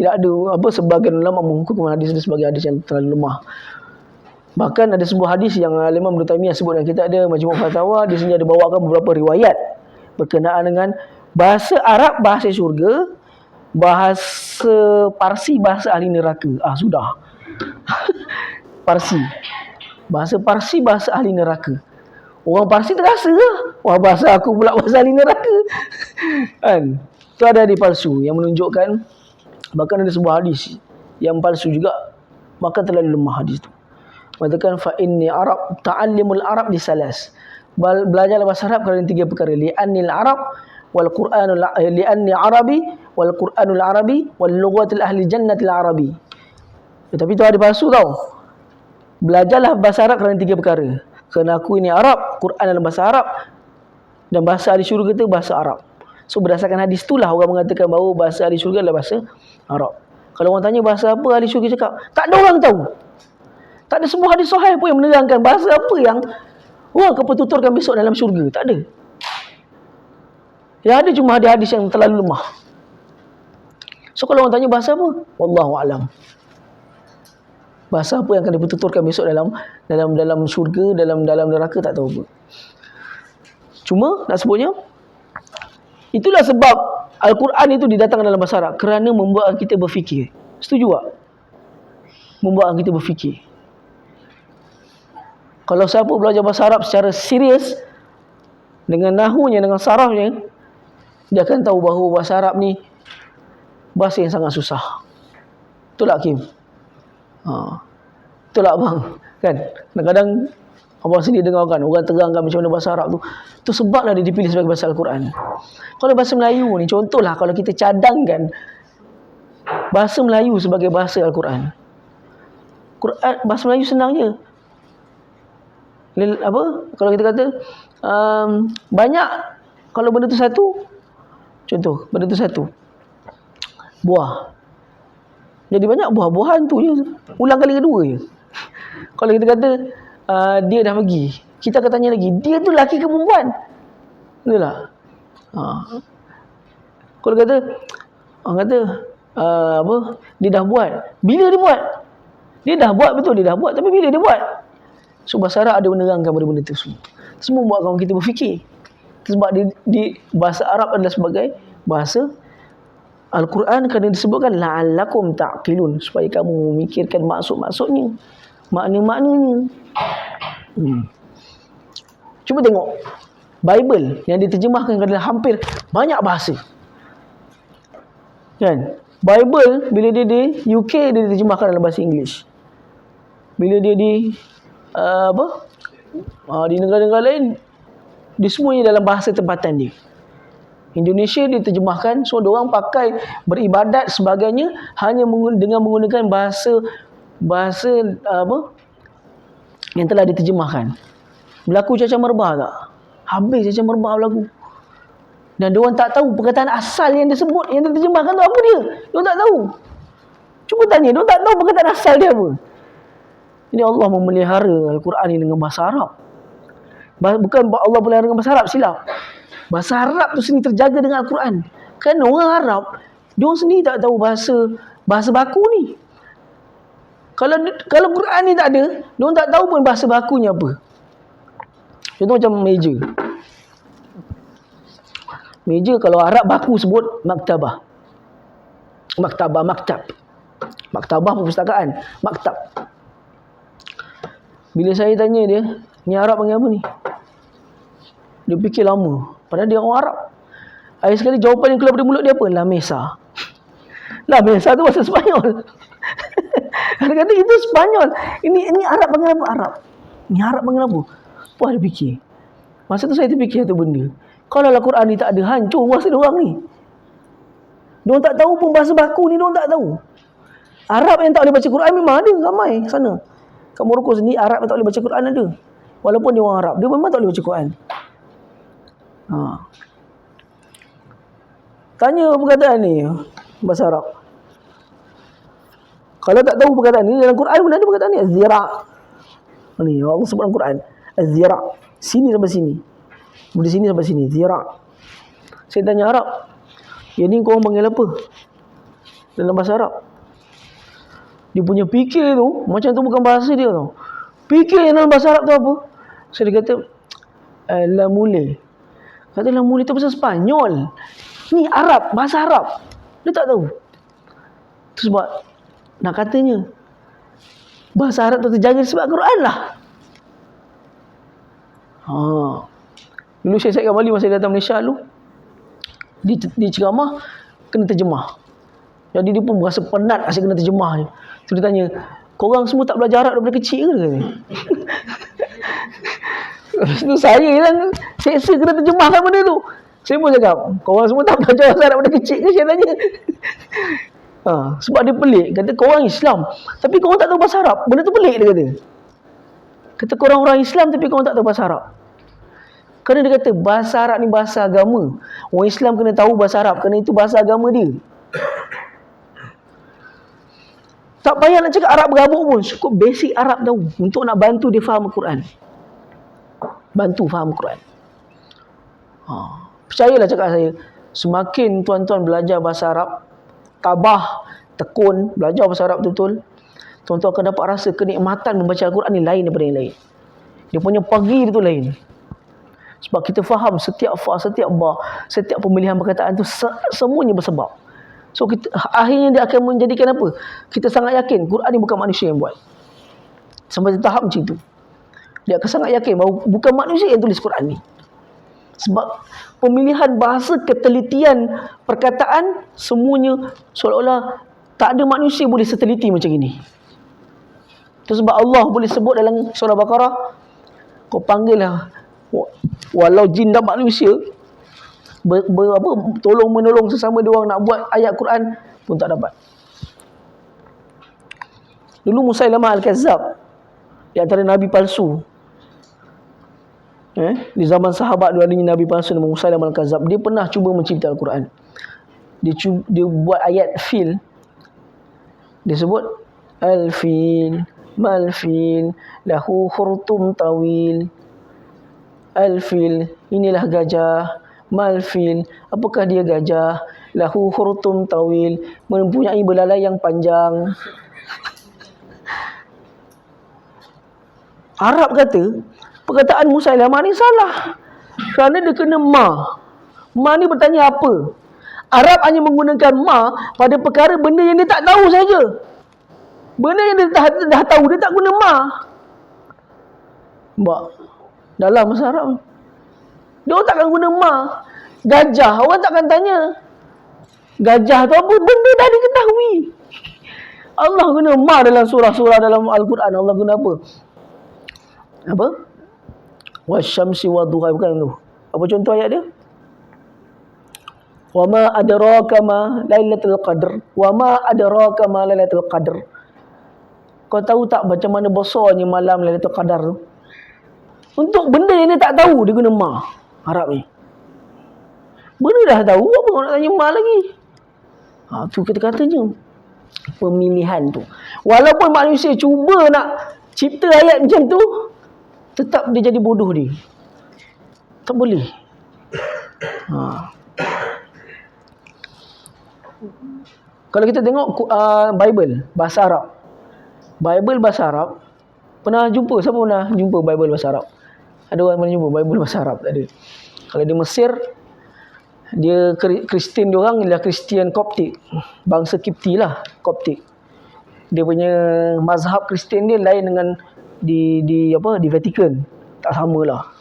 Speaker 1: Tidak ada sebahagian ulama menghukum hadis itu sebagai hadis yang terlalu lemah. Bahkan ada sebuah hadis yang Imam Ibn Taimiyah sebut dalam kitab dia Majmu' Fatawa, di sini ada bawakan beberapa riwayat berkenaan dengan bahasa Arab bahasa syurga, bahasa Parsi bahasa ahli neraka. Sudah. Parsi. Bahasa Parsi bahasa ahli neraka. Orang Parsi terasa lah, wah bahasa aku pula bahasa ahli neraka. Kan? Itu ada hadis palsu yang menunjukkan, bahkan ada sebuah hadis yang palsu juga, bahkan terlalu lemah hadis itu. Mengatakan fa inni Arab, ta'allimul Arab di salas. Belajarlah bahasa Arab kerana 3 perkara. Li'annil Arab wal Qur'anul li'anni Arabi wal Qur'anul Arabi wal lughatul ahli jannatil Arabi. Tapi itu ada palsu tau. Belajarlah bahasa Arab kerana 3 perkara. Kerana aku ini Arab, Quran dalam bahasa Arab, dan bahasa ahli syurga itu bahasa Arab. So berdasarkan hadis itulah orang mengatakan bahawa bahasa ahli syurga adalah bahasa Arab. Kalau orang tanya bahasa apa ahli syurga cakap, tak ada orang tahu. Tak ada sebuah hadis sahih pun yang menerangkan bahasa apa yang orang akan pertuturkan besok dalam syurga. Tak ada. Yang ada cuma hadis-hadis yang terlalu lemah. So kalau orang tanya bahasa apa? Wallahu a'lam. Bahasa apa yang akan dipertuturkan besok dalam syurga, dalam neraka, tak tahu apa. Cuma nak sebutnya, itulah sebab Al-Quran itu didatangkan dalam bahasa Arab, kerana membuat kita berfikir. Setuju tak? Membuat kita berfikir. Kalau siapa belajar bahasa Arab secara serius, dengan nahunya, dengan sarafnya, dia akan tahu bahawa bahasa Arab ni bahasa yang sangat susah. Betul tak, Kim? Betul tak, bang? Kan? Kadang-kadang abang sendiri dengar kan, orang terangkan macam mana bahasa Arab tu. Tu sebablah dia dipilih sebagai bahasa Al-Quran. Kalau bahasa Melayu ni, contohlah kalau kita cadangkan bahasa Melayu sebagai bahasa Al-Quran. Bahasa Melayu senang je. Kalau kita kata banyak, kalau benda tu satu, contoh benda tu satu, buah. Jadi banyak buah-buahan tu je. Ulang kali kedua je. Kalau kita kata dia dah pergi, kita akan tanya lagi, dia tu lelaki ke perempuan? Betul tak? Kalau kata orang kata apa, dia dah buat. Bila dia buat? Dia dah buat, betul dia dah buat, tapi bila dia buat? So bahasa Arab ada menerangkan pada benda tu semua. Semua buatkan kita berfikir. Sebab di bahasa Arab adalah sebagai bahasa Al-Quran, kerana disebutkan la'allakum ta'qilun, supaya kamu memikirkan maksud-maksudnya, makna-maknanya. Cuba tengok Bible yang diterjemahkan ke dalam hampir banyak bahasa. Kan? Bible bila dia di UK dia diterjemahkan dalam bahasa English. Bila dia di di negara-negara lain, dia semuanya dalam bahasa tempatan dia. Indonesia diterjemahkan, so diorang pakai beribadat sebagainya hanya dengan menggunakan bahasa yang telah diterjemahkan. Berlaku cacar merbah tak? Habis cacar merbah berlaku. Dan diorang tak tahu perkataan asal yang disebut, yang diterjemahkan tu apa dia. Diorang tak tahu. Cuba tanya, diorang tak tahu perkataan asal dia apa. Ini Allah memelihara Al-Quran ini dengan bahasa Arab. Bukan Allah pelihara dengan bahasa Arab, silap. Bahasa Arab tu sendiri terjaga dengan Al-Quran. Kerana orang Arab, diorang sendiri tak tahu bahasa baku ni. Kalau Quran ni tak ada, diorang tak tahu pun bahasa bakunya apa. Contoh macam meja. Meja kalau Arab baku sebut maktabah. Maktab. Maktabah perpustakaan, maktab. Bila saya tanya dia, ni Arab panggil apa ni? Dia fikir lama. Padahal dia orang Arab. Akhir sekali jawapan yang keluar dari mulut dia apa? La mesa. La mesa tu bahasa Sepanyol. Dia kata itu Sepanyol. Ini Arab panggil apa? Arab. Ni Arab panggil apa? Wah, dia fikir. Masa tu saya terfikir satu benda. Kalau Al-Quran ni tak ada, hancur bahasa diorang ni. Diorang tak tahu pun bahasa baku ni, diorang tak tahu. Arab yang tak boleh baca Quran memang ada ramai sana. Kat Morocco sendiri Arab yang tak boleh baca Quran ada. Walaupun dia orang Arab, dia memang tak boleh baca Quran. Tanya perkataan ni bahasa Arab. Kalau tak tahu perkataan ni, dalam Quran pun ada perkataan ni, az-zira'. Ni Allah sebut dalam Quran, az-zira'. Sini sampai sini. Dari sini sampai sini, zira'. Saya tanya Arab, yang ni korang panggil apa dalam bahasa Arab? Dia punya fikir tu macam tu bukan bahasa dia tau. Fikir yang dalam bahasa Arab tu apa? So dia kata la mule. Kata la mule tu bahasa Sepanyol. Ni Arab, bahasa Arab. Dia tak tahu. Tu sebab nak katanya bahasa Arab tu terjaga sebab Quran lah. Dulu saya kembali masa saya datang Malaysia dulu, di ceramah kena terjemah. Jadi dia pun berasa penat asyik kena terjemah je. So dia tanya, korang semua tak belajar Arab daripada kecil ke? Lepas tu saya yang seksa kena terjemahkan benda tu. Saya pun cakap, korang semua tak belajar Arab daripada kecil ke? Saya tanya. Sebab dia pelik. Kata korang Islam, tapi korang tak tahu bahasa Arab. Benda tu pelik dia kata. Kata korang orang Islam tapi korang tak tahu bahasa Arab. Kerana dia kata bahasa Arab ni bahasa agama. Orang Islam kena tahu bahasa Arab, kerana itu bahasa agama dia. Tak payah nak cakap Arab berabuk pun, cukup basic Arab tahu untuk nak bantu dia faham Al-Quran. Bantu faham Al-Quran. Percayalah cakap saya, semakin tuan-tuan belajar bahasa Arab, tabah, tekun, belajar bahasa Arab betul-betul, tuan-tuan akan dapat rasa kenikmatan membaca Al-Quran ni lain daripada yang lain. Dia punya pagi dia tu lain. Sebab kita faham setiap fa, setiap ba, setiap pemilihan perkataan tu semuanya bersebab. So akhirnya dia akan menjadikan apa? Kita sangat yakin Quran ni bukan manusia yang buat. Sampai tahap macam tu. Dia akan sangat yakin bahawa bukan manusia yang tulis Quran ni. Sebab pemilihan bahasa, ketelitian perkataan, semuanya seolah-olah tak ada manusia boleh seteliti macam ini. Itu sebab Allah boleh sebut dalam surah Baqarah, kau panggillah walau jin dan manusia, tolong-menolong sesama dia orang nak buat ayat Quran pun tak dapat. Dulu Musailamah Al-Kazzab, di antara nabi palsu, di zaman sahabat dua ada nabi palsu nama Musailamah Al-Kazzab, dia pernah cuba mencipta Al-Quran. dia buat ayat fil. Dia sebut al-fil, mal-fil, lahu khurtum tawil. Al-fil, inilah gajah. Mal-fil, apakah dia gajah? Lahu khurtum tawil, mempunyai belalai yang panjang. Arab kata perkataan Musailamah ni salah kerana dia kena ma. Ma ni bertanya apa? Arab hanya menggunakan ma pada perkara benda yang dia tak tahu saja. Benda yang dia dah tahu, dia tak guna ma. Nampak? Dalam bahasa Arab, dia orang takkan guna ma. Gajah, orang takkan tanya gajah tu apa, benda dah diketahui. Allah guna ma dalam surah-surah dalam Al-Quran. Allah guna apa? Apa? Wasyamsi wadduha, bukan tu. Apa contoh ayat dia? Wa ma adraka ma lailatul qadr. Wa ma adraka ma lailatul qadr. Kau tahu tak macam mana besarnya malam Lailatul Qadar tu? Untuk benda yang dia tak tahu, dia guna ma. Arab ni. Benda dah tahu, apa kau nak tanya ma lagi? Tu kata-katanya. Pemilihan tu. Walaupun manusia cuba nak cipta ayat macam tu, tetap dia jadi bodoh dia. Tak boleh. Kalau kita tengok Bible bahasa Arab. Bible bahasa Arab, pernah jumpa? Siapa pernah jumpa Bible bahasa Arab? Ada orang pernah jumpa Bible bahasa Arab? Tak ada. Kalau di Mesir, dia Kristian, dia orang ialah Kristian Koptik. Bangsa Kipti lah, Koptik. Dia punya mazhab Kristian dia lain dengan di Vatican. Tak samalah.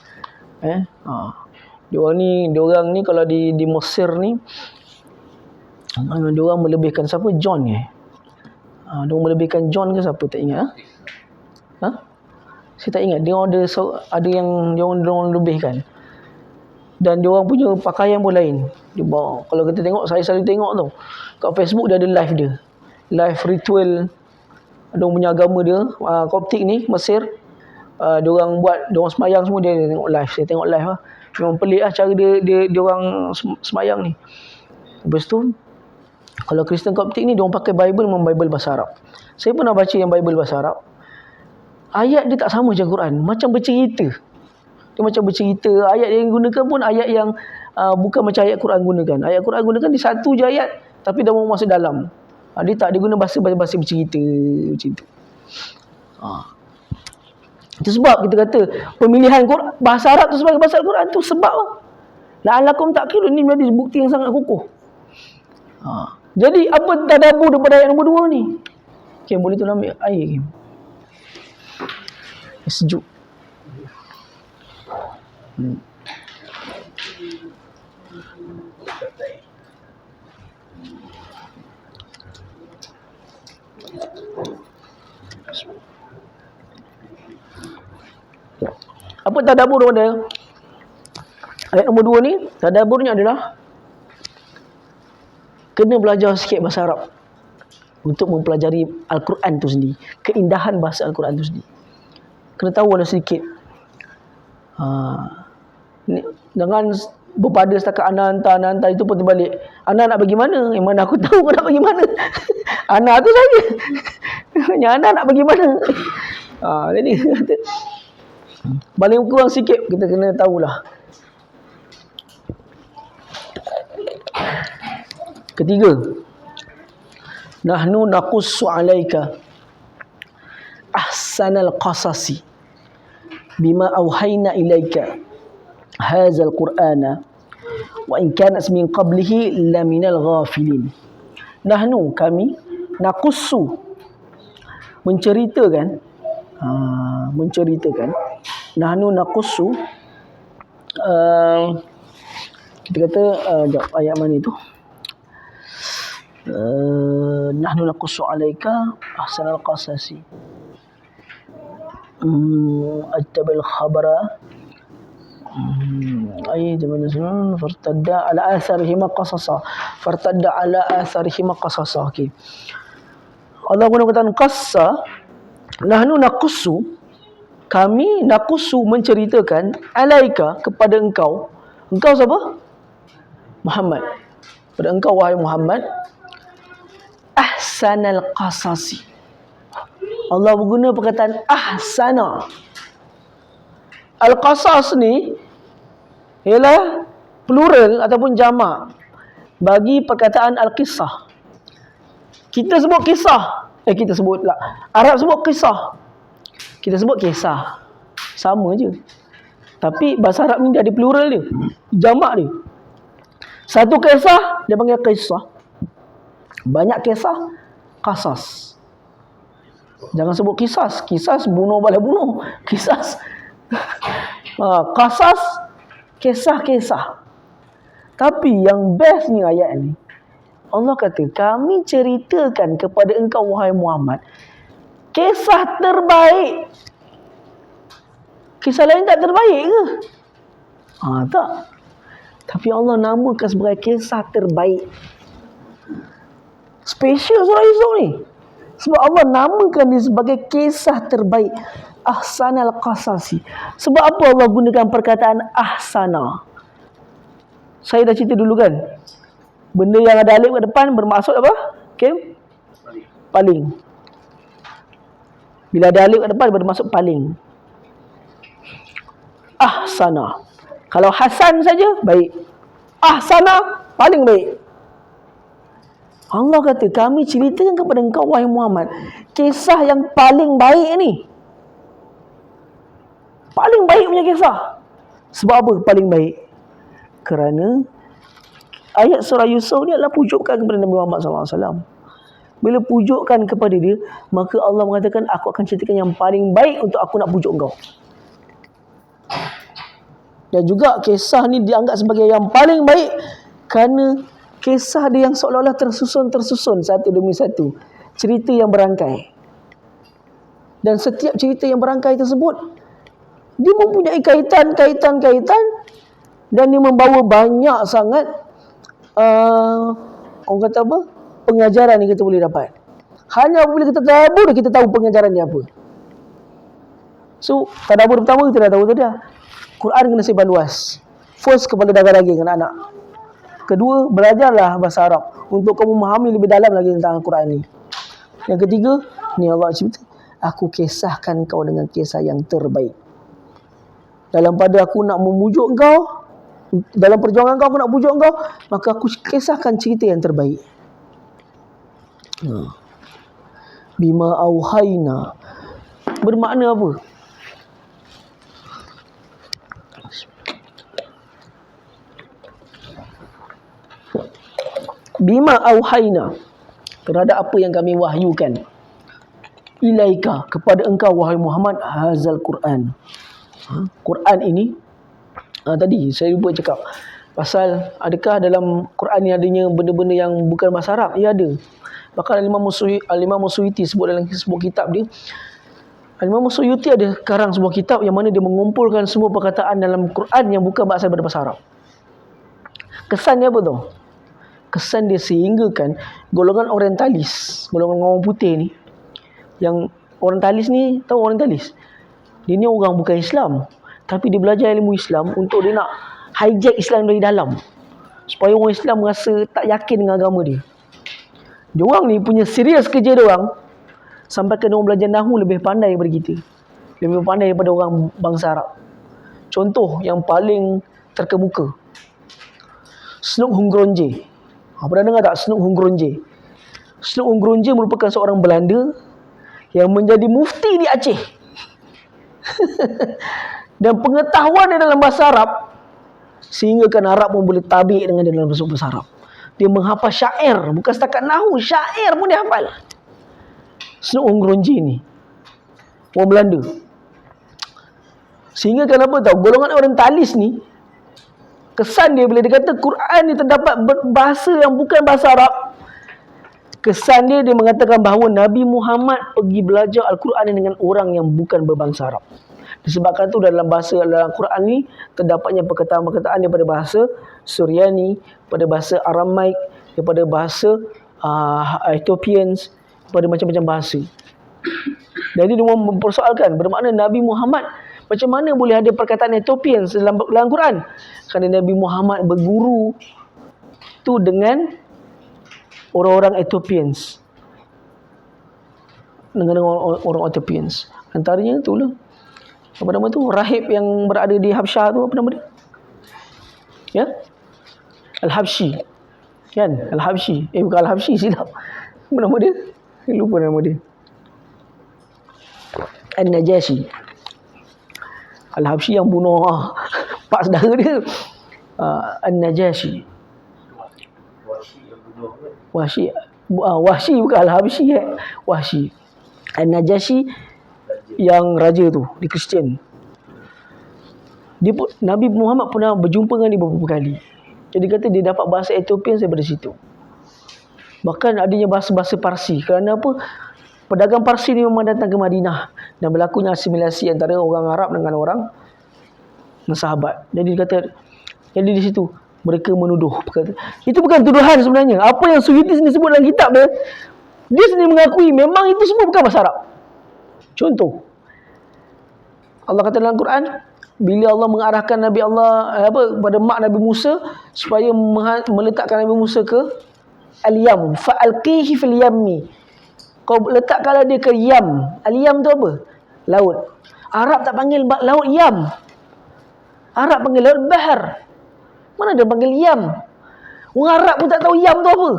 Speaker 1: Dia orang ni kalau di Mesir ni, dia orang melebihkan siapa? John dia orang melebihkan John ke siapa, tak ingat. Saya tak ingat. Dia orang ada yang dia orang lebihkan. Dan dia orang punya pakaian pun lain. Dia bawa, kalau kita tengok, saya selalu tengok tau, kat Facebook dia ada live dia. Live ritual dia orang punya agama dia, Koptik ni, Mesir. Dia orang buat, dia orang semayang semua, dia tengok live. Saya tengok live lah. Memang pelik lah cara dia orang semayang ni. Lepas tu, kalau Kristen Koptik ni, dia orang pakai Bible, memang Bible bahasa Arab. Saya pernah baca yang Bible bahasa Arab. Ayat dia tak sama macam Quran. Macam bercerita. Dia macam bercerita. Ayat yang gunakan pun ayat yang bukan macam ayat Quran gunakan. Ayat Quran gunakan di satu je ayat, tapi dah mau masuk dalam. Dia tak, dia guna bahasa bercerita macam tu. Itu sebab kita kata pemilihan Quran, bahasa Arab tu sebagai bahasa Al-Quran tu sebab la'alakum ta'qilun, ni menjadi bukti yang sangat kukuh. Jadi apa tadabbur daripada ayat nombor 2 ni? Okay, boleh tu ambil air. Sejuk. Apa tadabbur daripada ayat nombor 2 ni? Tadabburnya adalah kena belajar sikit bahasa Arab untuk mempelajari Al-Quran tu sendiri. Keindahan bahasa Al-Quran tu sendiri. Kena tahu ada sedikit. Jangan berpada setakat anak itu pun terbalik. Anak nak bagi mana? Yang mana aku tahu kau nak bagi mana? Anak tu saja. Yang anak nak bagi mana? Jadi paling kurang sikit kita kena tahulah. Ketiga, nahnu naqussu 'alaika ahsanal qasasi bima auhayna ilaika hadzal qur'ana wa in kanat min qablihi laminal ghafilin. Nahnu, kami, naqussu, menceritakan, nahnu naqussu, kita kata ayat mana itu? Nahnu naqussu 'alaika ahsanal qasasi attabil khabara fartadda ala atharihim qasasa okey. Allah mengatakan qassa, nahnu naqussu, kami, naqussu, menceritakan, alaika, kepada engkau. Engkau siapa? Muhammad. kepada engkau wahai Muhammad ahsanal qasasi. Allah berguna perkataan ahsana. Al-qasas ni ialah plural ataupun jamak bagi perkataan al-qisah. Kita sebut kisah. Kita sebut lah. Arab sebut kisah. Kita sebut kisah. Sama je. Tapi bahasa Arab ni dia ada plural dia. Jamak dia. Satu kisah, dia panggil kisah. Banyak kisah, qasas. Jangan sebut kisas. Kisas bunuh balas bunuh. Kisas. Qasas, kisah-kisah. Tapi yang best ni ayat ni, Allah kata, kami ceritakan kepada engkau wahai Muhammad kisah terbaik. Kisah lain tak terbaik ke? Tak. Tapi Allah namakan sebagai kisah terbaik. Special surah Yusuf ni. Sebab Allah namakan dia sebagai kisah terbaik. Ahsanal qasasi. Sebab apa Allah gunakan perkataan ahsana? Saya dah cerita dulu kan. Benda yang ada alif kat depan bermaksud apa? Okay? Paling. Bila ada alif kat depan bermaksud paling. Ahsana. Kalau hasan saja, baik. Ahsana, paling baik. Allah kata, kami ceritakan kepada engkau wahai Muhammad kisah yang paling baik ni. Paling baik punya kisah. Sebab apa paling baik? Kerana ayat surah Yusuf ni adalah pujukan kepada Nabi Muhammad SAW. Bila pujukan kepada dia, maka Allah mengatakan, aku akan ceritakan yang paling baik untuk aku nak pujuk engkau. Dan juga kisah ni dianggap sebagai yang paling baik kerana kisah dia yang seolah-olah tersusun satu demi satu. Cerita yang berangkai. Dan setiap cerita yang berangkai tersebut, dia mempunyai kaitan dan dia membawa banyak sangat orang kata apa? Pengajaran yang kita boleh dapat. Hanya apabila kita tadabbur, kita tahu pengajaran dia apa. So, tadabbur pertama kita dah tahu tu dah. Quran kena sebar luas. First kepada daging-daging anak-anak. Kedua, belajarlah bahasa Arab untuk kamu memahami lebih dalam lagi tentang Al-Quran ni. Yang ketiga, ni Allah cerita, aku kisahkan kau dengan kisah yang terbaik. Dalam pada aku nak memujuk engkau, dalam perjuangan kau aku nak pujuk engkau, maka aku kisahkan cerita yang terbaik. Bima auhayna bermakna apa? Bima auhayna, terhadap apa yang kami wahyukan, ilaika, kepada engkau wahai Muhammad, hazal Quran. Quran ini tadi saya lupa cakap pasal adakah dalam Quran ni adanya benda-benda yang bukan bahasa Arab. Ya, ada. Bahkan Al-Imam Suyuti sebut dalam sebuah kitab dia, Al-Imam Suyuti ada karang sebuah kitab yang mana dia mengumpulkan semua perkataan dalam Quran yang bukan berasal daripada bahasa Arab. Kesannya apa tu? Kesan dia sehinggakan golongan orientalis, golongan orang putih ni, yang orientalis ni, tahu orientalis? Dia ni orang bukan Islam, tapi dia belajar ilmu Islam untuk dia nak hijack Islam dari dalam, supaya orang Islam rasa tak yakin dengan agama dia. Diorang ni punya serius kerja diorang, sampai kena orang belajar Nahu lebih pandai daripada kita, lebih pandai daripada orang bangsa Arab. Contoh yang paling terkemuka, Snuk Hungronje. Pernah dengar tak Snuk Hungronje? Snuk Hungronje merupakan seorang Belanda yang menjadi mufti di Aceh. Dan pengetahuan dia dalam bahasa Arab, sehingga kan Arab pun boleh tabik dengan dia dalam bahasa Arab. Dia menghafal syair, bukan setakat Nahu, syair pun dia hafal. Snuk Hungronje ni orang Belanda. Sehingga kenapa tahu, golongan orientalis ni, kesan dia bila dia kata Quran ni terdapat bahasa yang bukan bahasa Arab, kesan dia mengatakan bahawa Nabi Muhammad pergi belajar Al-Quran ni dengan orang yang bukan berbangsa Arab. Disebabkan tu dalam Quran ni terdapatnya perkataan-perkataan daripada bahasa Suryani, daripada bahasa Aramaik, daripada bahasa Ethiopians, daripada macam-macam bahasa. Jadi dia mempersoalkan bermakna Nabi Muhammad, macam mana boleh ada perkataan Ethiopians dalam Quran? Kerana Nabi Muhammad berguru tu dengan orang-orang Ethiopians. Dengan orang Ethiopians. Antaranya tu lah. Apa nama tu? Rahib yang berada di Habsyah tu, apa nama dia? Ya? Al-Habsyi. Kan? Al-Habsyi. Bukan Al-Habsyi, silap. Apa nama dia? Saya lupa nama dia. An-Najashi. Al-Habsyi yang bunuh pak saudara dia. An-Najashi. Wahsy. Wahsy bukan Al-Habsyi. Wahsy. An-Najashi yang raja tu, di Kristian. Nabi Muhammad pernah berjumpa dengan dia beberapa kali. Jadi kata dia dapat bahasa Ethiopian daripada situ. Bahkan adanya bahasa-bahasa Parsi. Kerana apa? Pedagang Parsi ni memang datang ke Madinah dan berlakunya asimilasi antara orang Arab dengan orang sahabat. Jadi dia kata, jadi di situ mereka menuduh. Itu bukan tuduhan sebenarnya. Apa yang Suyuti sendiri sebut dalam kitab dia sendiri mengakui memang itu semua bukan bahasa Arab. Contoh, Allah kata dalam Quran, bila Allah mengarahkan Nabi Allah kepada mak Nabi Musa supaya meletakkan Nabi Musa ke al-yam, fa'alqihi fil yammi. Kau letakkanlah dia ke yam. Al-yam tu apa? Laut. Arab tak panggil laut yam. Arab panggil laut bahar. Mana dia panggil yam? Orang Arab pun tak tahu yam tu apa.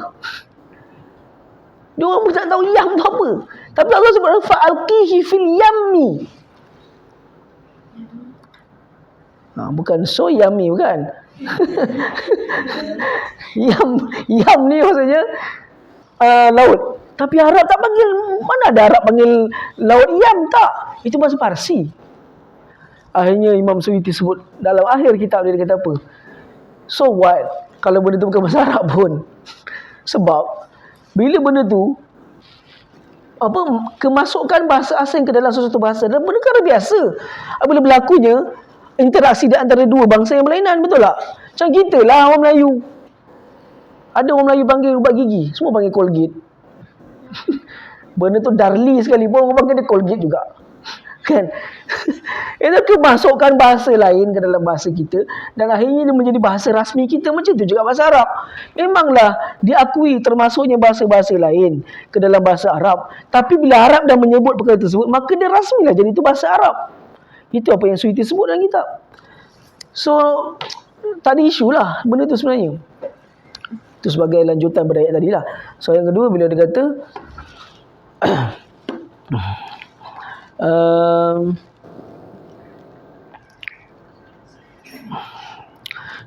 Speaker 1: Dia orang pun tak tahu yam tu apa. Tapi Allah sebut fa'alqihi fil yammi. Bukan so yummy, bukan. Yam ni maksudnya laut. Tapi Arab tak panggil, mana ada Arab panggil laut yam, tak. Itu bahasa Parsi. Akhirnya Imam Suyuti sebut dalam akhir kitab dia kata apa? So what kalau benda tu bukan bahasa Arab pun? Sebab bila benda tu kemasukan bahasa asing ke dalam sesuatu bahasa dan perkara biasa. Apabila berlakunya interaksi di antara dua bangsa yang berlainan, betul tak? Macam kita lah orang Melayu. Ada orang Melayu panggil ubat gigi, semua panggil Colgate. Benda tu darli sekali pun orang panggil dia Colgate juga. Kan? Itu kemasukan bahasa lain ke dalam bahasa kita dan akhirnya dia menjadi bahasa rasmi kita. Macam tu juga bahasa Arab. Memanglah diakui termasuknya bahasa-bahasa lain ke dalam bahasa Arab. Tapi bila Arab dah menyebut perkara tersebut, maka dia rasmilah jadi itu bahasa Arab. Itu apa yang Suyuti sebut dalam kitab. So, tak ada isu lah benda tu sebenarnya. Itu sebagai lanjutan pada ayat tadi lah. So, yang kedua bila dia kata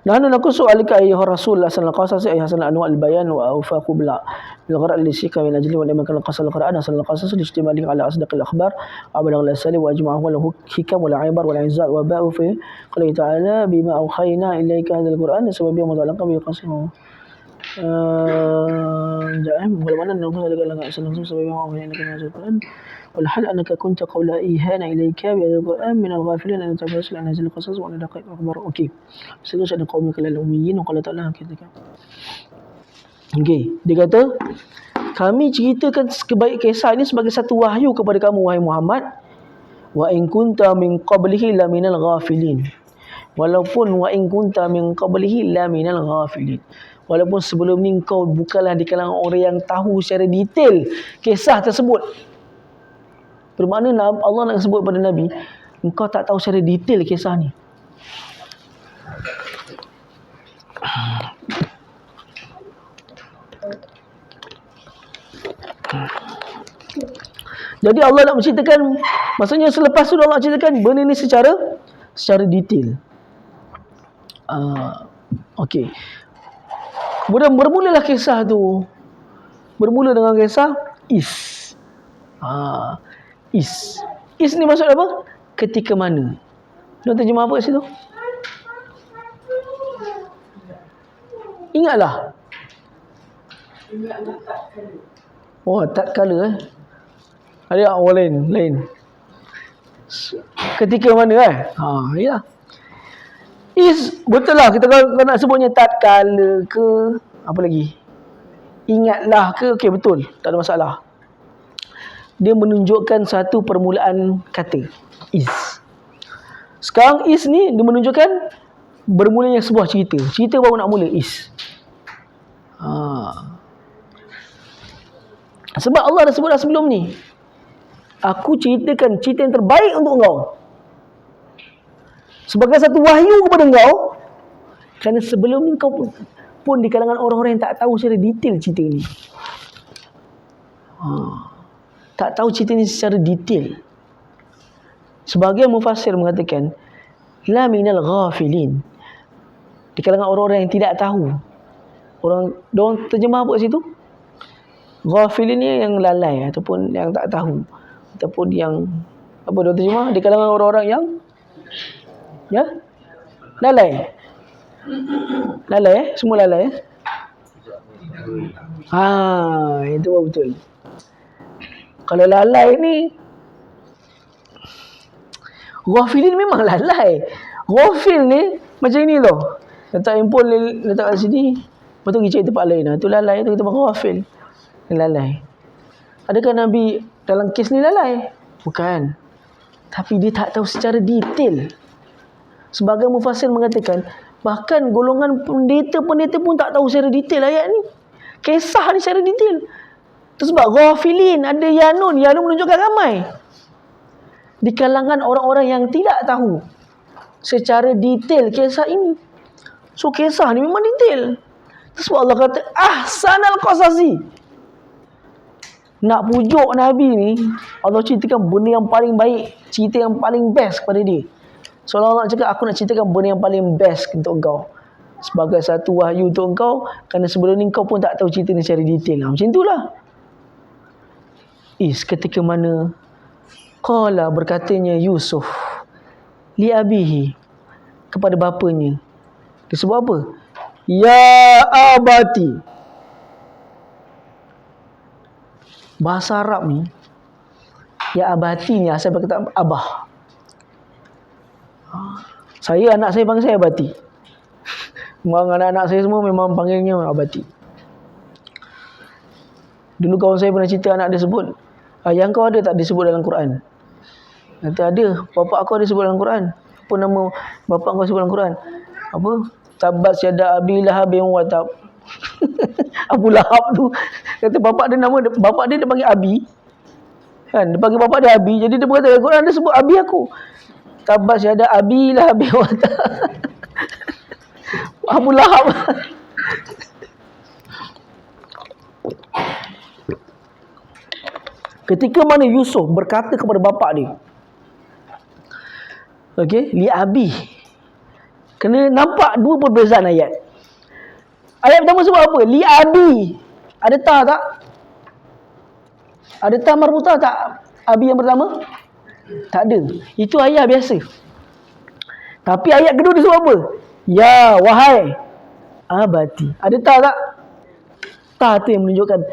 Speaker 1: nahnu nakusu alika ayyuhar rasul asal qasas ay hasan anwa al bayan wa awfaqu bil qara' li sika min ajli wa liman kana qasal qur'an asal qasas ijtimali ala asdaq al akhbar ablag al asali wa ajma'ahu lahu hikam wal ibar wal izat wa ba'u fi qali ta'ala bima awhayna ilayka hadzal qur'an sababiyya muta'allaqan bi qasam bagaimana nabi sallallahu alaihi wasallam sababiyya awhayna ilayka hadzal qur'an والحال أنك كنت قول إيهانا إليك بهذا القرآن من الغافلين أن تفصل عن هذه القصص وأن دقائق أخبار. Okey. Seterus ada qaumika lil ummiyin wa qala ta'ala kita. Okey, dia kata kami ceritakan kebaik kisah ini sebagai satu wahyu kepada kamu wahai Muhammad. Wa in kunta min qablihi laminal ghafilin. Walaupun wa in kunta min qablihi laminal ghafilin. Walaupun sebelum ni kau bukanlah di kalangan orang yang tahu secara detail kisah tersebut. Bermakna Allah nak sebut pada Nabi, engkau tak tahu secara detail kisah ni. Jadi Allah nak menceritakan, maksudnya selepas tu Allah ceritakan benda ni secara detail. Okey. Kemudian bermulalah kisah tu. Bermula dengan kisah Is ni maksud apa? Ketika mana? Dia terjemah apa kat situ? Ingatlah. Oh, tak kala Ada orang lain. Ketika mana ya. Is betul lah kita kalau nak sebutnya tak kala ke apa lagi? Ingatlah ke? Okey betul, tak ada masalah. Dia menunjukkan satu permulaan kata is. Sekarang is ni dia menunjukkan bermulanya sebuah cerita. Cerita baru nak mula is. Sebab Allah dah sebut dah sebelum ni, aku ceritakan cerita yang terbaik untuk engkau sebagai satu wahyu kepada engkau, kerana sebelum ni kau pun di kalangan orang-orang yang tak tahu secara detail cerita ni. Tak tahu cerita ni secara detail. Sebahagian mufassir mengatakan la minal ghafilin, di kalangan orang-orang yang tidak tahu. Orang terjemah apa kat situ? Ghafilin ni yang lalai ataupun yang tak tahu, ataupun yang apa dia terjemah, di kalangan orang-orang yang lalai. Lalai semua lalai. Itu betul. Kalau lalai ni, ghafilin memang lalai. Ghafil ni macam ni tau, letak handphone letak kat sini, lepas tu pergi cari tempat lain. Tu lalai, tu kita panggil ghafil. Lalai. Adakah Nabi dalam kes ni lalai? Bukan. Tapi dia tak tahu secara detail. Sebagai mufassir mengatakan, bahkan golongan pendeta-pendeta pun tak tahu secara detail ayat ni, kisah ni secara detail. Itu sebab ghafilin, ada yanun. Yanun menunjukkan ramai di kalangan orang-orang yang tidak tahu secara detail kisah ini. So kisah ni memang detail. Itu sebab Allah kata ahsanal qasasi. Nak pujuk Nabi ni, Allah ceritakan benda yang paling baik, cerita yang paling best kepada dia. So Allah cakap, aku nak ceritakan benda yang paling best untuk engkau sebagai satu wahyu untuk engkau, kerana sebelum ni kau pun tak tahu cerita ni secara detail. Macam itulah. Ketika mana qala, berkatanya Yusuf li abihi, kepada bapanya. Dia sebut apa? Ya abati. Bahasa Arab ni, ya abati ni asal berkata abah. Anak saya panggil saya abati. Memang anak-anak saya semua memang panggilnya abati. Dulu kawan saya pernah cerita, anak dia sebut, yang kau ada tak disebut dalam Quran? Nanti ada, bapak aku ada sebut dalam Quran. Apa nama bapak kau sebut dalam Quran? Apa? Tabat syada abi lahabin wa tab. Abu Lahab tu, kata bapak dia, nama bapak dia panggil Abi. Kan, dia panggil bapak dia Abi. Jadi dia berkata dalam Quran dia sebut Abi aku. Tabat syada abi lahabin wa tab. Abu Lahab. Ketika mana Yusuf berkata kepada bapa dia, li abi, kena nampak dua perbezaan ayat. Ayat pertama sebut apa? Li abi. Ada ta tak? Ada ta marbutah tak? Abi yang pertama? Tak ada. Itu ayat biasa. Tapi ayat kedua dia sebut apa? Ya wahai abati. Ada ta tak? Ta tu yang menunjukkan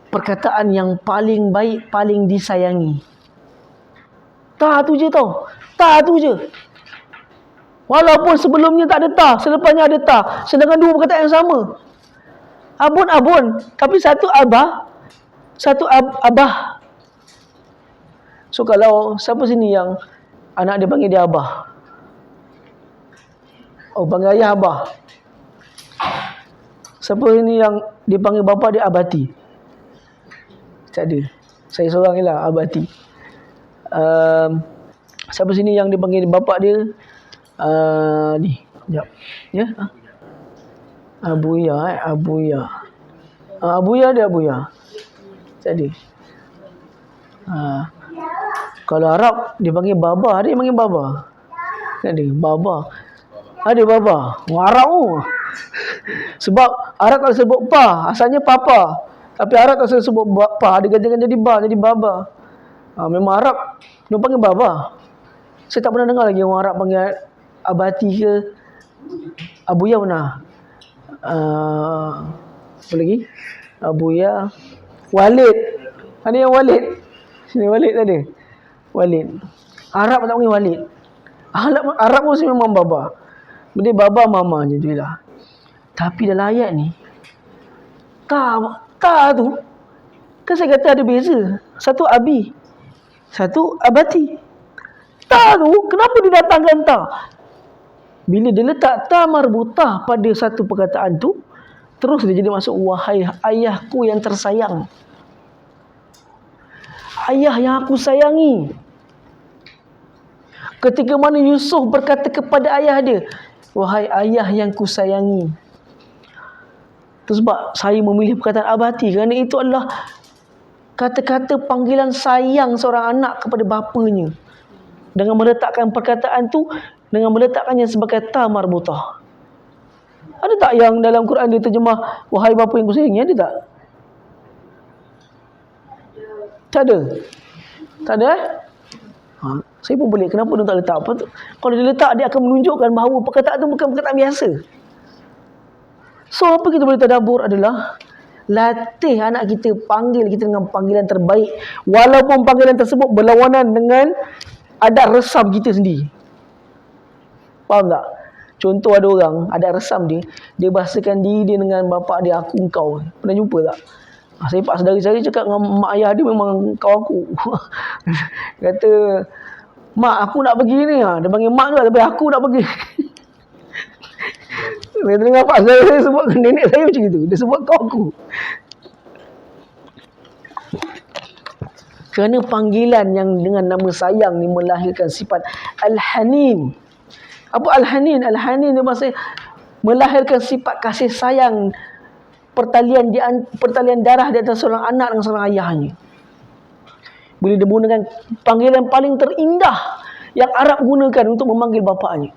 Speaker 1: perkataan yang paling baik, paling disayangi. Ta tu je tau. Ta tu je. Walaupun sebelumnya tak ada ta, selepasnya ada ta, sedangkan dua perkataan yang sama. Abun, tapi satu abah, satu abah. So kalau siapa sini yang anak dia panggil dia abah? Panggil ayah abah. Siapa sini yang dia panggil bapa dia abati? Tak ada. Saya seorang je lah abati. Siapa sini yang dia panggil bapa dia ni, sekejap. Ya? Abuya. Abuya dia Abuya. Tak ada. Kalau Arab dia panggil baba, ada yang panggil baba. Tak ada. Baba. Ada baba. Arab tu. Sebab Arab kalau sebut pa, asalnya papa. Tapi Arab tak sebut pa, dia gantikan jadi ba, jadi baba. Memang Arab dia panggil baba. Saya tak pernah dengar lagi orang Arab panggil abati ke Abuya pernah. Apa lagi? Abuya. Walid. Ada yang Walid? Sini Walid tak ada? Walid. Arab tak panggil Walid. Arab pun memang baba. Dia baba mama je tu lah. Tapi dalam ayat ni, ta tu, kan saya kata ada beza. Satu abi, satu abati. Ta tu, kenapa dia datangkan ta? Bila dia letak ta marbutah pada satu perkataan tu, terus dia jadi masuk wahai ayahku yang tersayang. ayah yang aku sayangi. Ketika mana Yusuf berkata kepada ayah dia, wahai ayah yang ku sayangi. Itu sebab saya memilih perkataan abati, kerana itu adalah kata-kata panggilan sayang seorang anak kepada bapanya. Dengan meletakkan perkataan tu, dengan meletakkannya sebagai ta marbutah. Ada tak yang dalam Quran dia terjemah wahai bapa yang ku sayangi? Ada tak? Tak ada. Tak ada saya pun boleh. Kenapa dia tak letak? Apa tu? Kalau dia letak, dia akan menunjukkan bahawa perkataan itu bukan perkataan biasa. So apa kita boleh tadabbur adalah latih anak kita, panggil kita dengan panggilan terbaik, walaupun panggilan tersebut berlawanan dengan adat resam kita sendiri. Faham tak? Contoh ada orang adat resam dia bahasakan diri dia dengan bapa dia aku engkau. Pernah jumpa tak? Saya pak saudara saya cakap dengan mak ayah dia memang kau aku. Kata, mak aku nak pergi ni. Dia panggil mak tu, tapi aku nak pergi. Saya dengar pak saudara saya sebut nenek saya macam itu. Dia sebut kau aku. Kerana panggilan yang dengan nama sayang ni melahirkan sifat Al-Hanin. Apa Al-Hanin? Al-Hanin dia maksudnya melahirkan sifat kasih sayang, pertalian darah di antara seorang anak dengan seorang ayahnya. Boleh dia gunakan panggilan paling terindah yang Arab gunakan untuk memanggil bapaknya.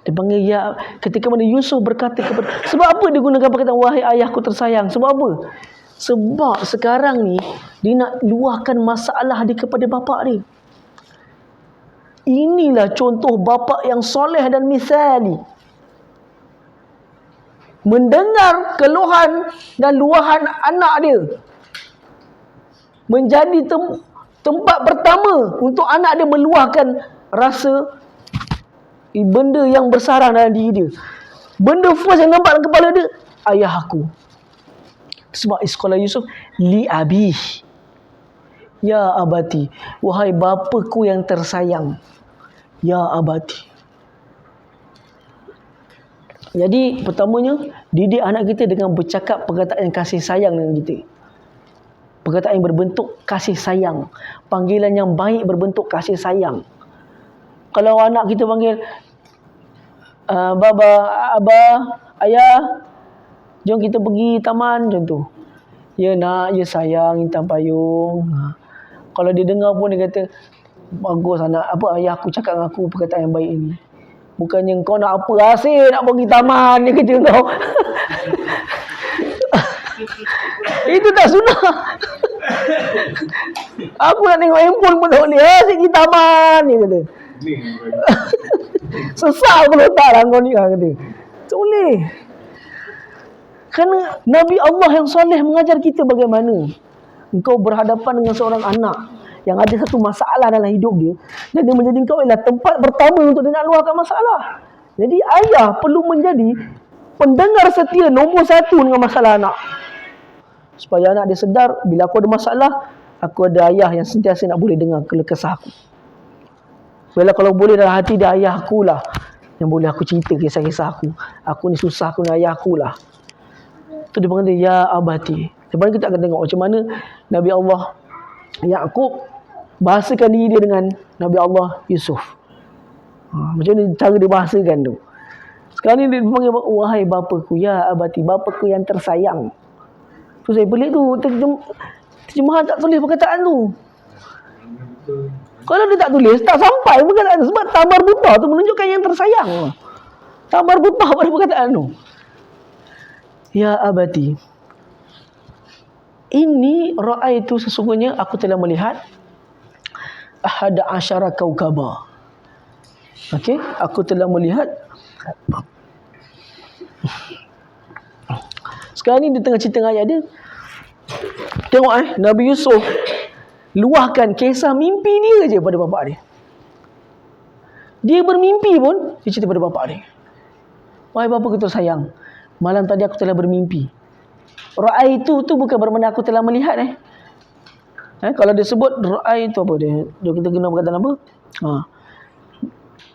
Speaker 1: Dia panggil ya. Ketika mana Yusuf berkata kepada, sebab apa dia gunakan perkataan wahai ayahku tersayang? Sebab apa? Sebab sekarang ni dia nak luahkan masalah dia kepada bapa dia. Inilah contoh bapa yang soleh dan misali. Mendengar keluhan dan luahan anak dia, menjadi tempat pertama untuk anak dia meluahkan rasa benda yang bersarang dalam diri dia. Benda first yang nampak dalam kepala dia, ayah aku. Sebab sekolah Yusuf, li abi, ya abati, wahai bapaku yang tersayang, ya abati. Jadi pertamanya, didik anak kita dengan bercakap perkataan yang kasih sayang dengan kita. Perkataan yang berbentuk kasih sayang, panggilan yang baik berbentuk kasih sayang. Kalau anak kita panggil baba, abah, ayah, jom kita pergi taman, macam tu. Ya nak, ya sayang, intan payung. Kalau dia dengar pun dia kata, bagus anak, apa ayah aku cakap dengan aku perkataan yang baik ini. Bukannya kau nak apa asyik nak pergi taman ni kerja kau. Itu tak sunnah. Aku nak tengok handphone pun tak boleh. Asyik pergi taman ni kata. Sesak kalau tak lah kau ni kata. Tak boleh. Kerana Nabi Allah yang soleh mengajar kita bagaimana engkau berhadapan dengan seorang anak yang ada satu masalah dalam hidup dia, dan dia menjadi engkau ialah tempat pertama untuk dia nak luahkan masalah. Jadi ayah perlu menjadi pendengar setia nombor satu dengan masalah anak, supaya anak dia sedar bila aku ada masalah, aku ada ayah yang sentiasa nak boleh dengar keluh kesah aku. Bila kalau boleh dalam hati dia, ayah aku lah yang boleh aku cerita kisah-kisah aku. Aku ni susah, aku ni ayah aku lah. Itu dia panggil dia ya abati. Lepas kita akan tengok macam mana Nabi Allah Yaqub bahasakan diri dia dengan Nabi Allah Yusuf. Macam mana cara dia bahasakan tu. Sekarang ni dia panggil wahai bapaku, ya abati, bapaku yang tersayang. Tu saya pelik tu, terjemahan tak tulis perkataan tu. Kalau dia tak tulis, tak sampai perkataan tu. Sebab tamar buta tu menunjukkan yang tersayang. Tamar buta pada perkataan tu. Ya abati, ini ra'aitu, sesungguhnya aku telah melihat ahada asyara kaukaba. Okey, aku telah melihat. Sekarang ni di tengah cerita ayat dia, tengok Nabi Yusuf luahkan kisah mimpi dia je pada bapak dia. Dia bermimpi pun dia cerita pada bapak dia. Wahai bapa kita sayang, malam tadi aku telah bermimpi. Ra'ai itu bukan bermakna aku telah melihat. Kalau dia sebut ra'ai itu apa dia? Kita guna perkataan apa?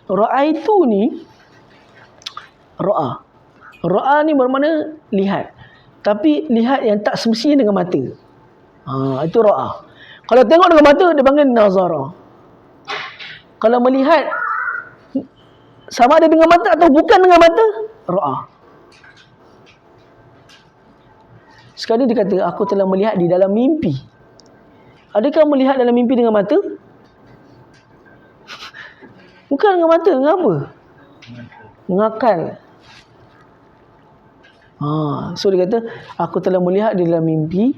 Speaker 1: Ra'ai itu ni, ra'a ni bermakna lihat. tapi lihat yang tak semestinya dengan mata. Itu ra'ah. Kalau tengok dengan mata, dia panggil nazara. Kalau melihat sama ada dengan mata atau bukan dengan mata, ra'ah. Sekali dia kata, aku telah melihat di dalam mimpi. Adakah melihat dalam mimpi dengan mata? Bukan dengan mata, dengan apa? Dengan akal. So dia kata, aku telah melihat di dalam mimpi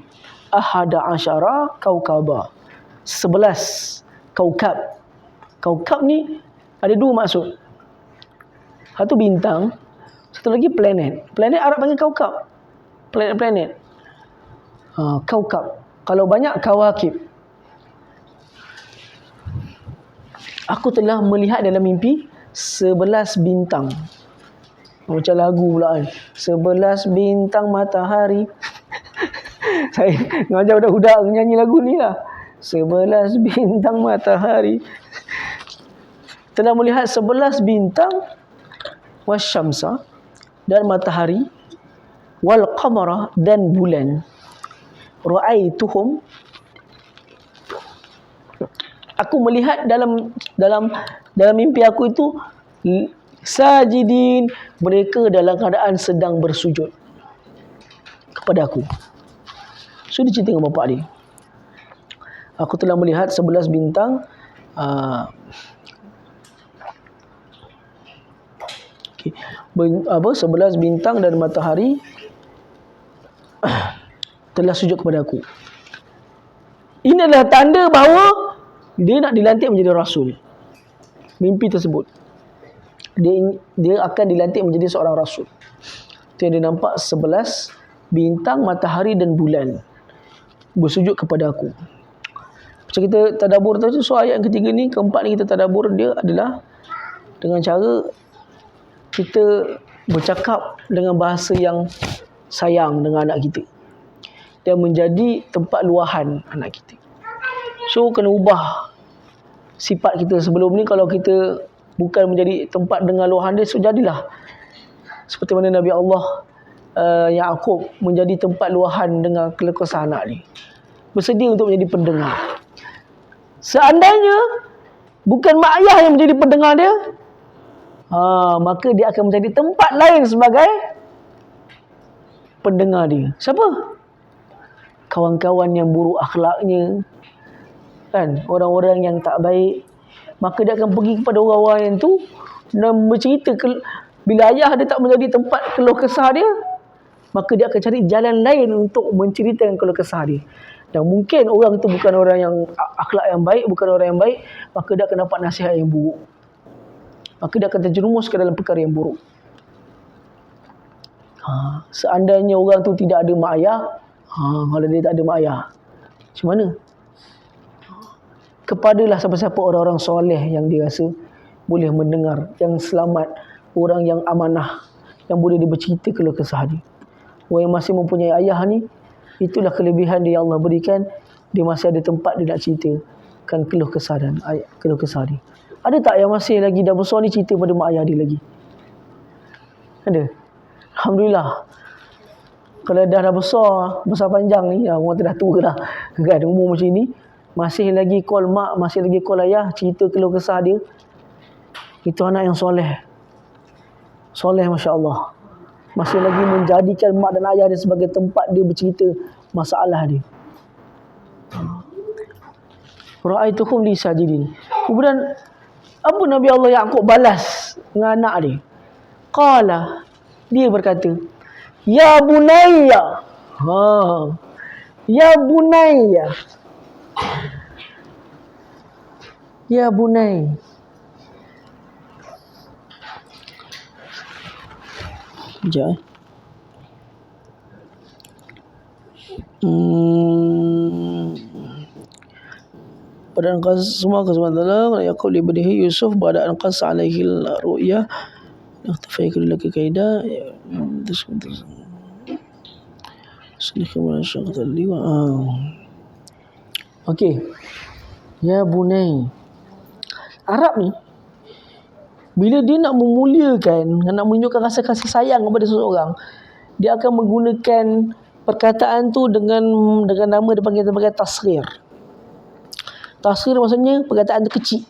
Speaker 1: ahada asyara kaukaba, 11 kaukab. Kaukab ni ada dua maksud. Satu bintang, satu lagi planet. Planet Arab panggil kaukab. Planet-planet. Kaukab. Kalau banyak kawakib. Aku telah melihat dalam mimpi 11 bintang. Macam lagu pula kan. 11 bintang matahari. Saya ngajar budak-budak nyanyi lagu ni lah. 11 bintang matahari. Telah melihat 11 bintang wasyamsa dan matahari wal qamara dan bulan. Ra'aituhum, aku melihat dalam mimpi aku itu sajidin, mereka dalam keadaan sedang bersujud kepada aku. So dia cerita dengan bapak dia, aku telah melihat 11 bintang okay, 11 bintang dan matahari telah sujud kepada aku. Ini adalah tanda bahawa dia nak dilantik menjadi rasul. Mimpi tersebut, dia akan dilantik menjadi seorang rasul. Itu yang dia nampak 11 bintang, matahari dan bulan bersujud kepada aku. Macam kita tadabbur tadi, so ayat yang ketiga ni, keempat ni kita tadabbur, dia adalah dengan cara kita bercakap dengan bahasa yang sayang dengan anak kita dan menjadi tempat luahan anak kita. So kena ubah sifat kita sebelum ni. Kalau kita bukan menjadi tempat dengar luahan dia, so jadilah seperti mana Nabi Allah Ya'qub menjadi tempat luahan dengar keluh kesah anak ni. Bersedia untuk menjadi pendengar. Seandainya bukan mak ayah yang menjadi pendengar dia, maka dia akan menjadi tempat lain sebagai pendengar dia. Siapa? Kawan-kawan yang buruk akhlaknya, kan, orang-orang yang tak baik. Maka dia akan pergi kepada orang-orang yang tu dan bercerita. Bila ayah dia tak menjadi tempat keluh kesah dia, maka dia akan cari jalan lain untuk menceritakan keluh kesah dia. Dan mungkin orang itu bukan orang yang akhlak yang baik, bukan orang yang baik, maka dia akan dapat nasihat yang buruk. Maka dia akan terjerumus ke dalam perkara yang buruk. Seandainya orang tu tidak ada mak ayah, kalau dia tak ada mak ayah, macam mana? Kepadalah siapa-siapa orang-orang soleh yang dia rasa boleh mendengar, yang selamat, orang yang amanah, yang boleh dia bercerita keluh kesah dia. Orang yang masih mempunyai ayah ni, itulah kelebihan dia Allah berikan. Dia masih ada tempat dia nak ceritakan keluh kesah dan keluh kesah dia. Ada tak yang masih lagi dah besar ni cerita pada mak ayah dia lagi? Ada? Alhamdulillah. Kalau dah besar panjang ni, orang tu dah tua dah, kan, umur macam ni, masih lagi call mak, masih lagi call ayah, cerita keluh kesah dia, itu anak yang soleh. Soleh, Masya Allah. Masih lagi menjadikan mak dan ayah dia sebagai tempat dia bercerita masalah dia. Ra'aituhum li sajidin. Kemudian apa Nabi Allah Ya'qub balas dengan anak dia? Qala, dia berkata, ya bunayya. Ya bunayya. Ya bunay. Sekejap. Pada angkas semua kesempatan Yaqub libnihi Yusuf pada angkas alaihi ru'yah tafaiqul laki kaida terus sedikit masyarakat liwa. Okey. Ya bunai. Arab ni bila dia nak memuliakan, nak menunjukkan rasa kasih sayang kepada seseorang, dia akan menggunakan perkataan tu dengan nama dia panggil sebagai tasghir. Tasghir maksudnya perkataan tu kecil.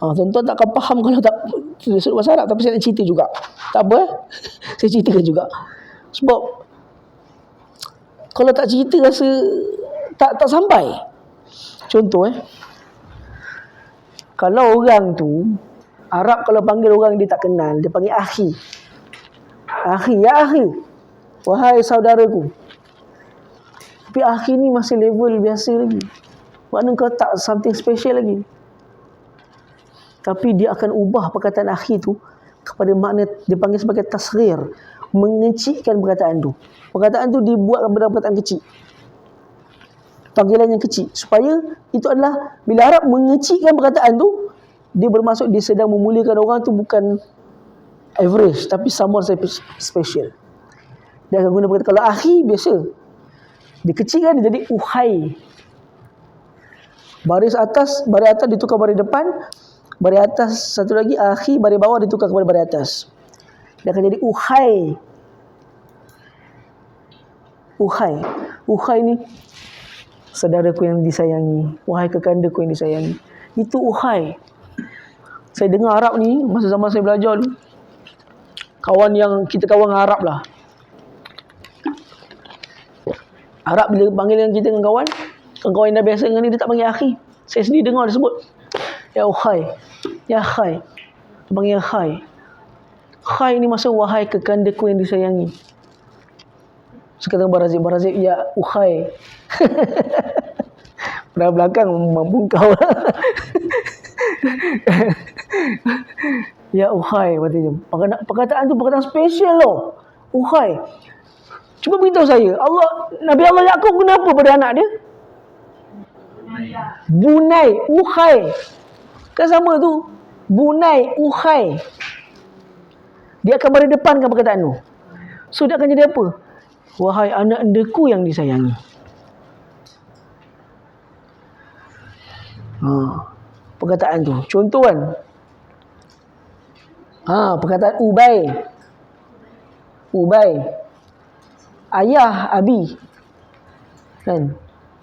Speaker 1: Tuan-tuan takkan faham kalau tak sudut bahasa Arab, tapi saya nak cerita juga. Tak apa, saya ceritakan juga. Sebab kalau tak cerita rasa tak sampai. Contoh kalau orang tu Arab kalau panggil orang dia tak kenal, dia panggil akhi. Akhi, ya akhi. Wahai saudaraku. Tapi akhi ni masih level biasa lagi. Maknanya kau tak something special lagi. Tapi dia akan ubah perkataan akhi tu kepada makna dia panggil sebagai tasghir, mengecilkan perkataan tu. Perkataan tu dibuat kepada perkataan kecil. Panggilan yang kecil supaya itu adalah bila Arab mengecilkan perkataan tu, dia bermaksud dia sedang memuliakan orang tu bukan average tapi someone special. Dia akan guna perkataan kalau akhi biasa. Dikecilkan dia jadi uhai. Baris atas ditukar baris depan. Baris atas satu lagi akhi, baris bawah ditukar kepada baris atas. Dia akan jadi uhai. Uhai ni saudaraku yang disayangi, wahai kekandaku yang disayangi. Itu uhai. Saya dengar Arab ni masa zaman saya belajar dulu. Kawan yang kita kawan dengan Arab lah. Arab bila panggil dengan kita dengan kawan yang dah biasa dengan dia tak panggil akhi. Saya sendiri dengar dia sebut ya uhai, ya khai. Dia panggil khai. Khai ni maksud wahai kekandaku yang disayangi. Sekarang Barazib ya uhai. Pada belakang membungkau. Ya uhai katanya. Perkataan tu perkataan special loh. Uhai. Cuba beritahu saya, Nabi Allah Yaqub guna apa pada anak dia? Bunai, uhai. Kan sama tu. Bunai, uhai. Dia akan berdepankan perkataan tu. So dia akan jadi apa? Wahai anak deku yang disayangi. Perkataan tu. Contoh kan. Perkataan Ubay. Ayah Abi. Kan?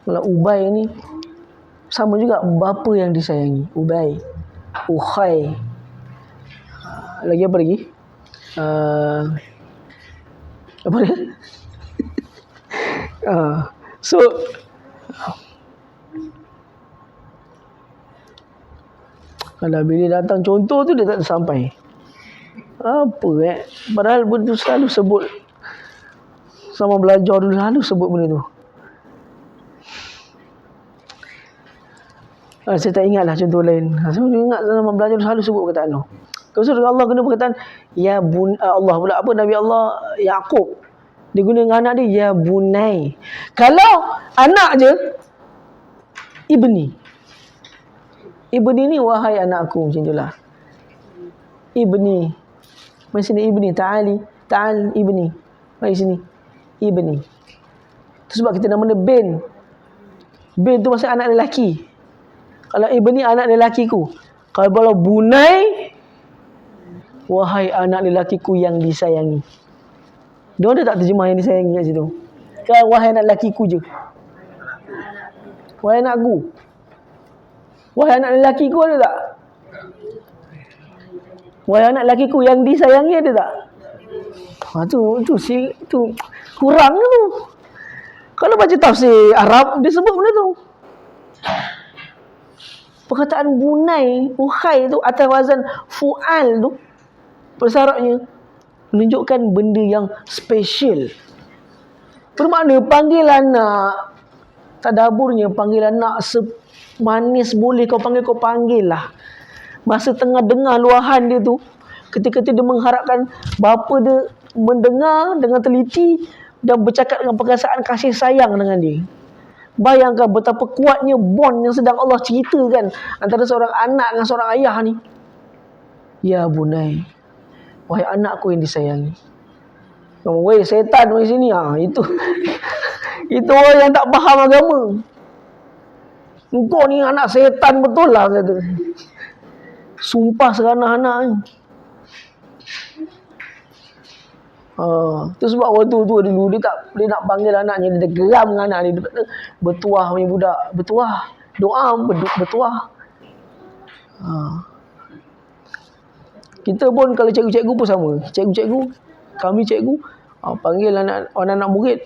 Speaker 1: Kalau Ubay ni sama juga bapa yang disayangi. Ubay. Uhai. Lagi apa lagi? Apa dia? So kalau bila datang contoh tu dia tak sampai. Apa padahal benda tu selalu sebut. Sama belajar dulu selalu sebut benda tu. Saya tak ingatlah contoh lain. Saya ingat sama belajar selalu sebut perkataan tu. Kalau Allah guna perkataan ya Allah pula apa Nabi Allah Yaqub. Dia guna dengan anak dia ya bunai. Kalau anak je ibni. Ibni ni wahai anakku macam itulah. Ibni. Mari sini ibni, ta'al ibni. Mari sini. Ibni. Itu sebab kita nama dia bin. Bin tu maksud anak lelaki. Kalau ibni anak lelakiku. Kalau bunai wahai anak lelakiku yang disayangi. Dia ada tak terjemah yang disayangi kat situ? Kan wahai anak lelakiku je. Wahai anakku. Wahai anak lelakiku ada tak? Wahai anak lelakiku yang disayangi ada tak? Tu kurang tu. Kalau baca tafsir Arab dia sebut benda tu. Perkataan bunai, uhai tu atas wazan fu'al tu persyaratnya menunjukkan benda yang special. Bermakna panggil anak tadaburnya, panggil anak semanis boleh kau panggil lah. Masa tengah dengar luahan dia tu, ketika dia mengharapkan bapa dia mendengar dengan teliti dan bercakap dengan perasaan kasih sayang dengan dia. Bayangkan betapa kuatnya bond yang sedang Allah ceritakan antara seorang anak dengan seorang ayah ni. Ya bunai, wahai anakku yang disayangi. Weh setan di sini itu itu orang yang tak faham agama. Engkau ni anak setan betul lah kata. Sumpah serana anak ni. Tu sebab orang tua dulu dia nak panggil anaknya, dia geram dengan anak dia kata bertuah punya budak, bertuah, doa bertuah. Kita pun kalau cikgu-cikgu pun sama. Cikgu-cikgu, kami cikgu panggil anak-anak murid.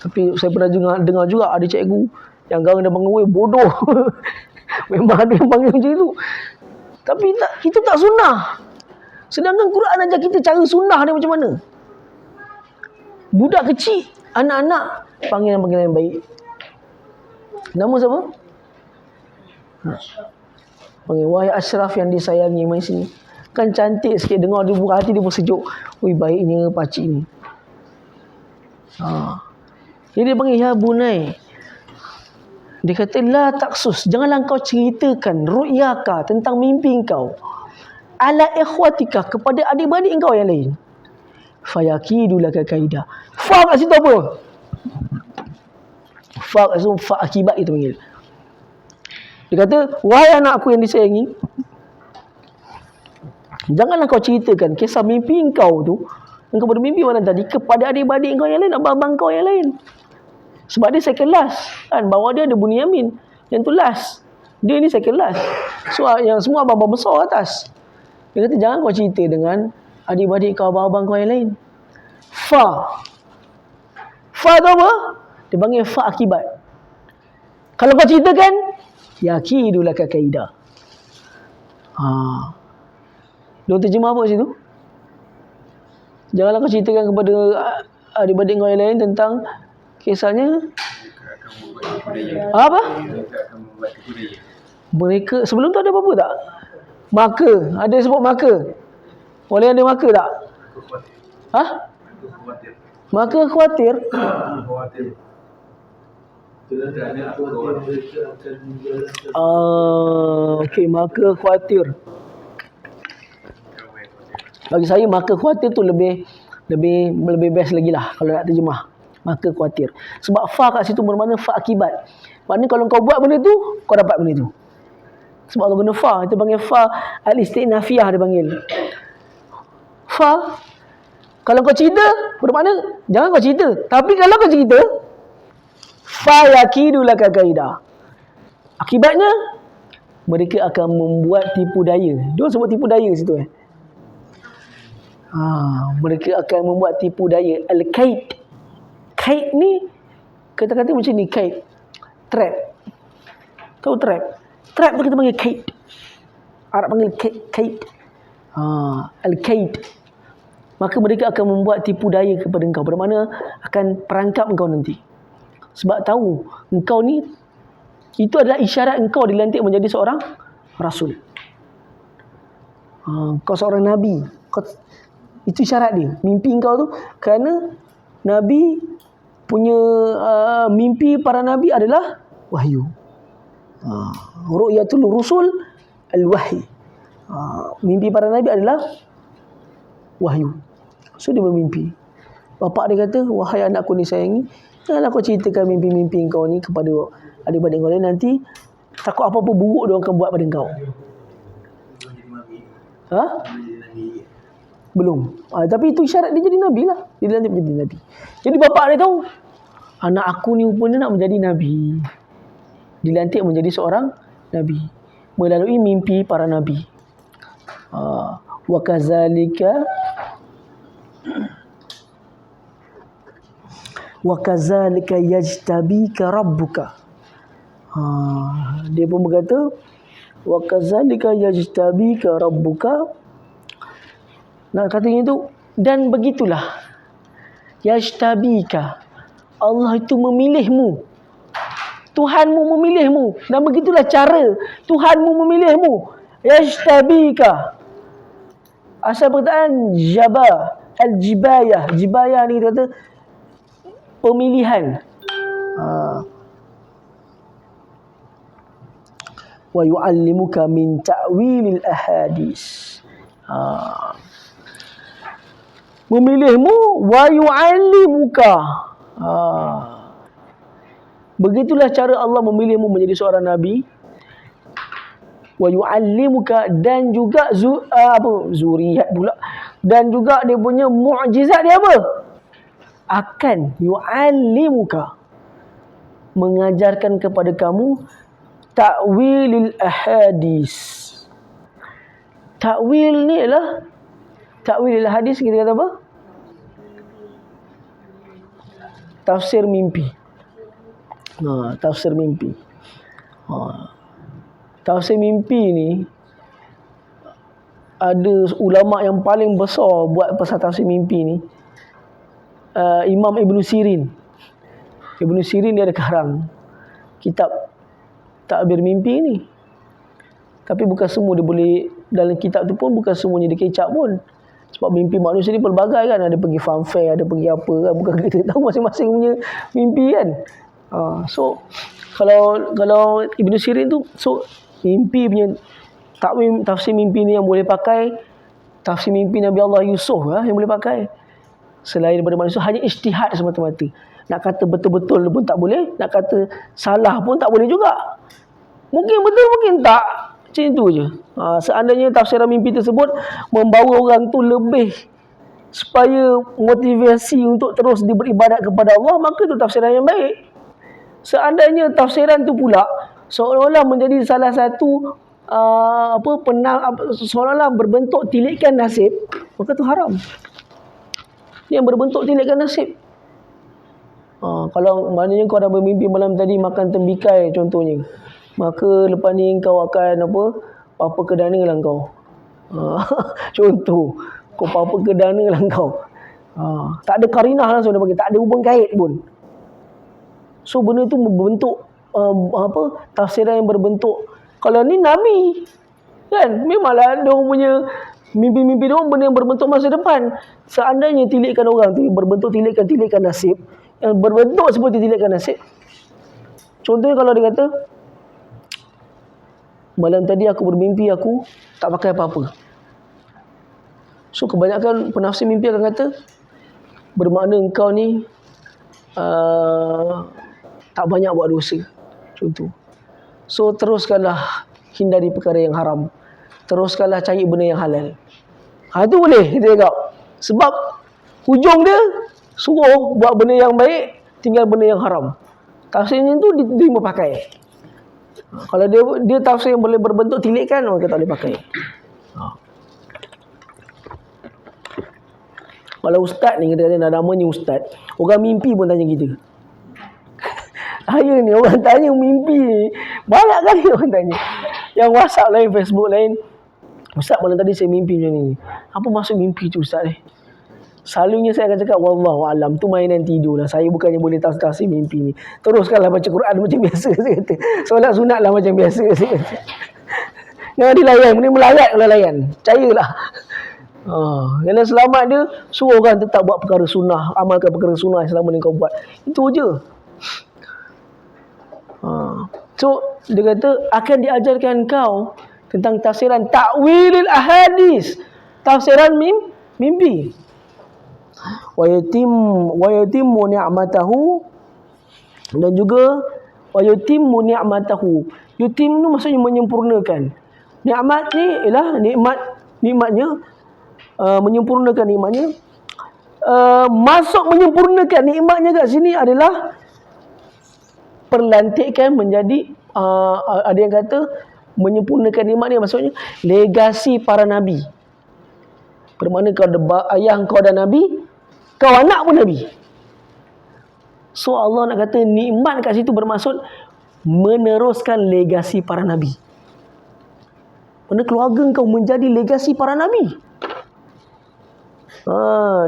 Speaker 1: Tapi saya pernah dengar juga ada cikgu yang garang dia panggil bodoh. Memang ada yang panggil macam itu. Tapi kita tak sunnah. Sedangkan Quran ajar kita cara sunnah dia macam mana. Budak kecil, anak-anak panggilan yang baik. Nama siapa? Panggil wahai Ashraf yang disayangi, mai sini. Kan cantik sikit, dengar dia buka hati dia pun sejuk. Ui, baiknya pakcik ni. Jadi dia panggil ya bunai. Dia kata la taksus, janganlah kau ceritakan ru'yaka tentang mimpi kau ala ikhwatika kepada adik-adik kau yang lain. Fayakidu laka kaidah. Fa kat situ apa? Fa kat situ fa akibat itu panggil. Dia kata wahai anak aku yang disayangi, janganlah kau ceritakan kisah mimpi kau tu, engkau bermimpi mana tadi, kepada adik-adik kau yang lain, abang-abang kau yang lain. Sebab dia second last kan, bawah dia ada Bunyamin, yang tu last, dia ni second last. So yang semua abang-abang besar atas. Dia kata jangan kau cerita dengan adik-adik kau, abang-abang kau yang lain. Fa tu apa? Dia panggil fa akibat. Kalau kau ceritakan yakidu laka kaidah. Dia terjemah apa kat situ? Janganlah kau ceritakan kepada adik-adik kau yang lain tentang kisahnya. Apa? Mereka sebelum tu ada apa-apa tak? Maka, ada sebut maka. Boleh ada maka tak? Maka khawatir. Okey, maka khawatir. Bagi saya maka khawatir tu lebih best lagi lah kalau nak terjemah. Maka khawatir. Sebab fa kat situ bermakna fa akibat. Maknanya kalau kau buat benda tu, kau dapat benda tu. Sebab Allah guna fa, kita panggil fa al-istinafiyah dia panggil. Fa kalau kau cerita, bermakna jangan kau cerita. Tapi kalau kau cerita, fa yakidu laka kaidah. Akibatnya mereka akan membuat tipu daya. Dia sebut tipu daya situ mereka akan membuat tipu daya. Al-kaid. Kaid ni kata-kata macam ni, kaid. Trap. Tahu trap? Trap tu kita panggil kaid. Arab panggil kaid. Al-kaid. Maka mereka akan membuat tipu daya kepada engkau. Bermakna akan perangkap engkau nanti. Sebab tahu engkau ni, itu adalah isyarat engkau dilantik menjadi seorang rasul. Kau seorang nabi. Itu syarat dia. Mimpi engkau tu, kerana nabi punya mimpi para nabi adalah wahyu. Ru'yatul rusul al-wahyi. Mimpi para nabi adalah wahyu. So dia bermimpi. Bapak dia kata, wahai anakku ni sayangi, janganlah kau ceritakan mimpi-mimpi kau ni kepada adik-adik kau lain, nanti takut apa-apa buruk dia akan buat pada kau. Belum. Tapi itu syarat dia jadi nabi lah. Dia nanti menjadi nabi. Jadi bapak dia tahu, anak aku ni rupanya nak menjadi nabi. Dilantik menjadi seorang nabi melalui mimpi para nabi. Wa kadzalika yajtabika rabbuka. Dia pun berkata, wa kadzalika yajtabika rabbuka. Nak katanya itu, dan begitulah yajtabika, Allah itu memilihmu. Tuhanmu memilihmu. Dan begitulah cara Tuhanmu memilihmu. Yajtabika. Asal perkataan jaba, al-jibayah. Jibayah ni kata pemilihan. Wa yu'allimuka min ta'wilil ahadis. Memilihmu wa yu'allimuka. Begitulah cara Allah memilihmu menjadi seorang nabi. Wa yu'allimuka, dan juga zuriyat pula, Dan juga dia punya mukjizat dia apa? Akan yu'allimuka, mengajarkan kepada kamu ta'wilil ahadis. Ta'wil ni adalah ta'wilil hadis, kita kata apa? Tafsir mimpi. Tafsir mimpi. Tafsir mimpi ni ada ulama yang paling besar buat pasal tafsir mimpi ni. Imam Ibn Sirin. Ibn Sirin dia ada karang kitab takbir mimpi ni. Tapi bukan semua dia boleh, dalam kitab tu pun bukan semuanya dia kecap pun. Sebab mimpi manusia ni pelbagai kan. Ada pergi funfair, ada pergi apa kan. Bukan kita tahu masing-masing punya mimpi kan. So kalau Ibn Sirin tu, so mimpi punya takwil, tafsir mimpi ni yang boleh pakai tafsir mimpi Nabi Allah Yusuf yang boleh pakai. Selain daripada manusia, hanya ijtihad semata-mata. Nak kata betul-betul pun tak boleh, nak kata salah pun tak boleh juga. Mungkin betul, mungkin tak. Macam itu je. Seandainya tafsiran mimpi tersebut membawa orang tu lebih supaya motivasi untuk terus beribadat kepada Allah, maka itu tafsiran yang baik. Seandainya tafsiran tu pula seolah-olah menjadi salah satu seolah-olah berbentuk tilikan nasib, maka itu haram. Yang berbentuk tilikan nasib. Kalau maknanya kau dah bermimpi malam tadi makan tembikai contohnya, maka lepas ni kau akan apa ke dana lah kau. Contoh, kau apa ke dana lah kau. Tak ada karinah langsung dia bagi, tak ada hubung kait pun. So benda tu berbentuk tafsiran yang berbentuk. Kalau ni Nabi kan, memanglah dia punya mimpi-mimpi dia benda yang berbentuk masa depan. Seandainya tilikan orang tu berbentuk tilikan nasib, yang berbentuk seperti tilikan nasib. Contohnya kalau dia kata, malam tadi aku bermimpi aku tak pakai apa-apa. So kebanyakan penafsir mimpi akan kata bermakna engkau ni tak banyak buat dosa. Contoh. So teruskanlah hindari perkara yang haram. Teruskanlah cari benda yang halal. Itu boleh kita cakap. Sebab hujung dia suruh buat benda yang baik, tinggal benda yang haram. Tafsirnya tu diterima pakai. Kalau dia tafsir yang boleh berbentuk tilikan, maka tak boleh pakai. Kalau ustaz ni, kita kata namanya ustaz, orang mimpi pun tanya kita. Saya ni orang tanya mimpi ni, banyak kali orang tanya. Yang WhatsApp lain, Facebook lain, ustaz malam tadi saya mimpi macam ni. Apa maksud mimpi tu ustaz ni? Selalunya saya akan cakap wallahu alam, tu mainan tidur lah. Saya bukannya boleh tafsir mimpi ni. Teruskanlah baca Quran macam biasa, saya kata. Solat sunat lah macam biasa, saya kata. Jangan dilayan, benda melayat kalau layan. Percayalah. Kalau selamat dia, suruh orang tetap buat perkara sunnah, amalkan perkara sunnah selama ni kau buat. Itu je. So dia kata akan diajarkan kau tentang tafsiran ta'wilil ahadis, tafsiran mimpi. Wa yatimmu ni'matahu, dan juga wa yatimmu ni'matahu. Yutim tu maksudnya menyempurnakan. Nikmat ni ialah nikmatnya, menyempurnakan nikmatnya. Masuk menyempurnakan nikmatnya kat sini adalah perlantikan menjadi ada yang kata menyempurnakan nikmat ni maksudnya legasi para nabi. Bermakna kau ada ayah kau dah nabi, kau anak pun nabi. So Allah nak kata nikmat kat situ bermaksud meneruskan legasi para nabi. Mana keluarga kau menjadi legasi para nabi.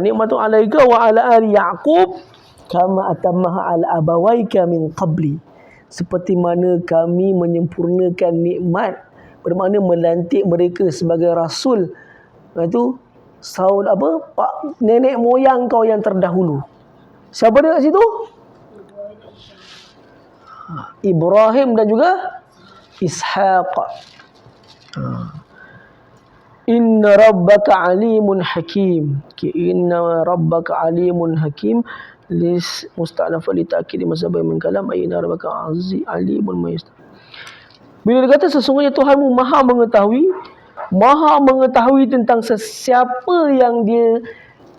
Speaker 1: Nikmatu alaika wa ala ali Yaqub kama atammaha ala abawaika min qabli. Seperti mana kami menyempurnakan nikmat, bermakna melantik mereka sebagai rasul. Itu saud pak nenek moyang kau yang terdahulu. Siapa dia kat situ? Ibrahim dan juga Ishaq. Inna rabbaka alimun hakim. Inna rabbaka alimun hakim. Lis musta'nafa li ta'kid mazhabah min kalam ayna rabbaka alimun maysta. Bila dia kata sesungguhnya Tuhanmu maha mengetahui, Maha mengetahui tentang sesiapa yang dia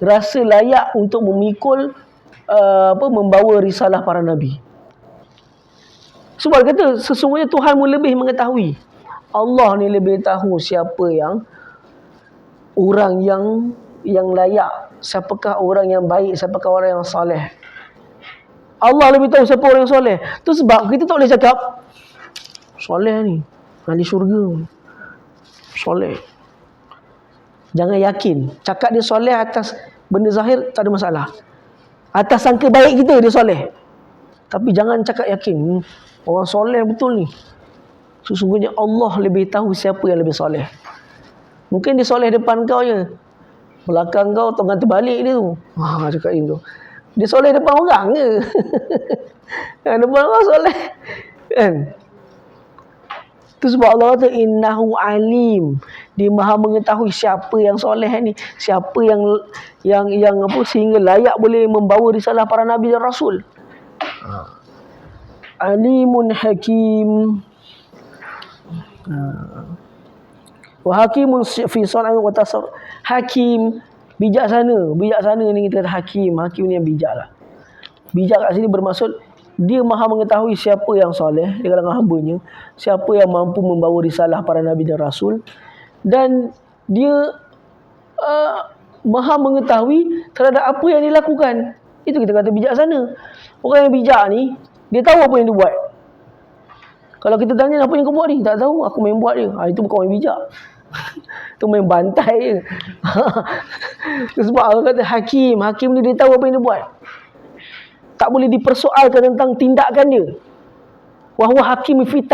Speaker 1: rasa layak untuk memikul membawa risalah para nabi. Sebab kata sesungguhnya Tuhanmu lebih mengetahui. Allah ni lebih tahu siapa yang orang yang layak, siapakah orang yang baik, siapakah orang yang soleh. Allah lebih tahu siapa orang yang soleh. Tu sebab kita tak boleh cakap soleh ni ahli syurga, soleh. Jangan yakin. Cakap dia soleh atas benda zahir tak ada masalah. Atas sangka baik kita dia soleh. Tapi jangan cakap yakin orang soleh betul ni. Sesungguhnya Allah lebih tahu siapa yang lebih soleh. Mungkin dia soleh depan kau je, belakang kau tengah terbalik dia tu. Cakap itu. Dia soleh depan orang ke? Depan orang soleh. Kan? Itu sebab Allah kata innahu alim. Dia Maha mengetahui siapa yang soleh ni, siapa yang sehingga layak boleh membawa risalah para nabi dan rasul. Alimun hakim. Wa hakimun fi san'i wa tasarruf. Hakim, bijaksana ni kita kata hakim ni yang bijak lah. Bijak kat sini bermaksud dia Maha mengetahui siapa yang soleh di kalangan hamba-Nya, siapa yang mampu membawa risalah para nabi dan rasul, dan dia Maha mengetahui terhadap apa yang dilakukan. Itu kita kata bijaksana. Orang yang bijak ni dia tahu apa yang dia buat. Kalau kita tanya apa yang kau buat ni, tak tahu, aku main buat je. Itu bukan orang bijak. Itu main bantai je. Sebab Allah kata hakim ni dia tahu apa yang dia buat. Tak boleh dipersoalkan tentang tindakan dia. Wa huwa hakim fi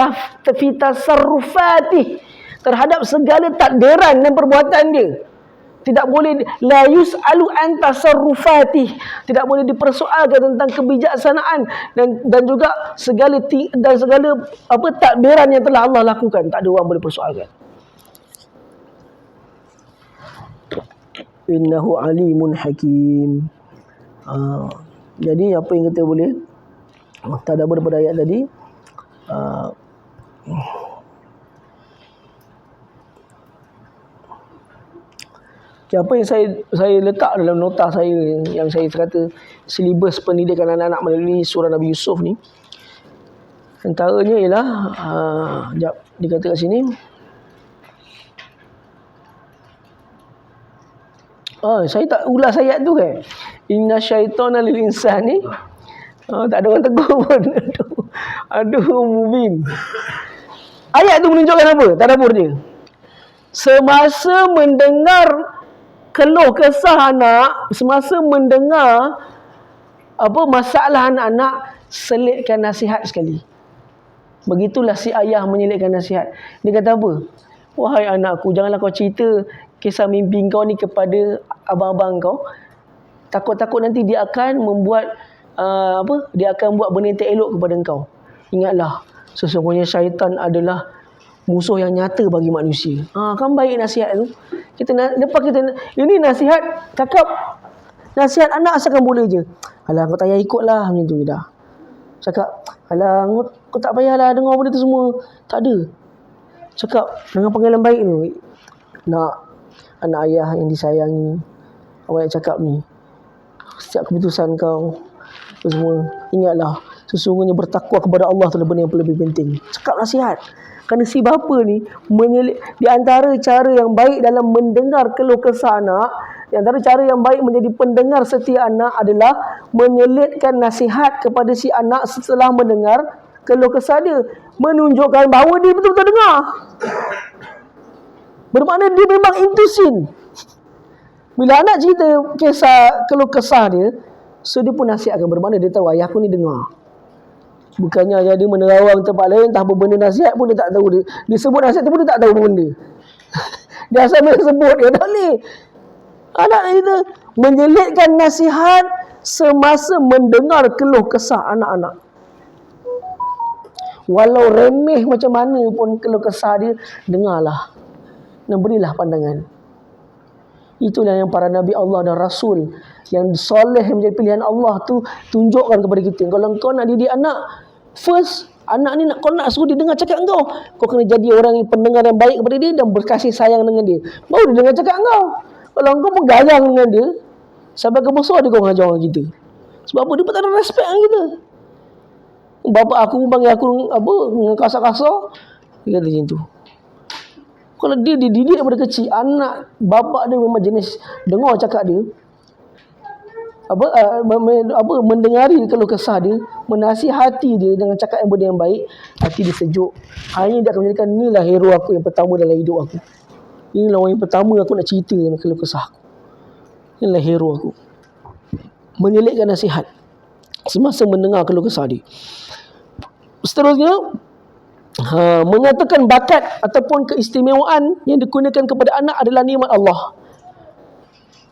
Speaker 1: tasarrufati, terhadap segala takdiran dan perbuatan dia. Tidak boleh la yus'alu an tasarrufati, tidak boleh dipersoalkan tentang kebijaksanaan dan juga segala takdiran yang telah Allah lakukan. Tak ada orang boleh persoalkan. Innahu alimun hakim. Jadi apa yang kita boleh tadabbur pada ayat tadi, apa yang saya letak dalam nota saya yang saya kata silibus pendidikan anak-anak melalui surah Nabi Yusuf ni, antaranya ialah dikata kat sini, saya tak ulas ayat tu kan. Inna syaitana lil insani, tak ada orang tegur pun. Aduh mubin. Ayat tu menunjukkan apa? Tadabbur dia. Semasa mendengar keluh kesah anak, semasa mendengar masalah anak-anak, selitkan nasihat sekali. Begitulah si ayah menyelitkan nasihat. Dia kata apa? Wahai anakku, janganlah kau cerita kisah mimpi kau ni kepada abang-abang kau. Takut-takut nanti dia akan membuat dia akan buat benda yang tak elok kepada engkau. Ingatlah, sesungguhnya syaitan adalah musuh yang nyata bagi manusia. Kan baik nasihat tu. Ini nasihat, cakap nasihat anak asalkan boleh je. Alah, kau tak payah ikutlah, macam tu dah. Cakap, alah, kau tak payahlah dengar benda tu semua. Tak ada. Cakap dengan panggilan baik tu. Nak anak ayah yang disayangi, awak yang cakap ni, setiap keputusan kau semua, ingatlah sesungguhnya bertakwa kepada Allah adalah benda yang lebih penting. Cakap nasihat. Kerana si bapa ni di antara cara yang baik dalam mendengar keluh kesah anak, di antara cara yang baik menjadi pendengar setia anak adalah menyelitkan nasihat kepada si anak setelah mendengar keluh kesah dia, menunjukkan bahawa dia betul-betul dengar. Bermakna dia memang intusin. Bila anak cerita kisah keluh kesah dia, so dia pun nasihatkan, bermakna dia tahu ayah aku ni dengar. Bukannya jadi menerawang tempat lain, entah apa benda nasihat pun dia tak tahu. Dia sebut nasihat tu pun dia tak tahu apa benda. Dia asal main sebut, dia tak boleh. Anak kita menyelitkan nasihat semasa mendengar keluh kesah anak-anak. Walau remeh macam mana pun keluh kesah dia, dengarlah dan berilah pandangan. Itulah yang para Nabi Allah dan Rasul yang soleh menjadi pilihan Allah tu tunjukkan kepada kita. Kalau kau nak didik anak, first Anak ni kau nak suruh dia dengar cakap kau. Kau kena jadi orang yang pendengar yang baik kepada dia dan berkasih sayang dengan dia. Baru dia dengar cakap kau. Kalau kau bergarang dengan dia, sampai ke besar dia kau mengajar orang kita. Sebab apa? Dia pun tak ada respect dengan kita. Bapa aku panggil aku apa dengan kasar-kasar. Dia kata macam tu. Kalau dia dididik daripada kecil, anak bapa dia memang jenis dengar cakap dia, mendengari keluh kesah dia, menasihati dia dengan cakap yang benda yang baik, hati dia sejuk. Hanya dia akan menjadikan, inilah hero aku yang pertama dalam hidup aku. Inilah orang yang pertama aku nak cerita dengan keluh kesah aku. Inilah hero aku. Menyelitkan nasihat semasa mendengar keluh kesah dia. Seterusnya, mengatakan bakat ataupun keistimewaan yang digunakan kepada anak adalah nikmat Allah.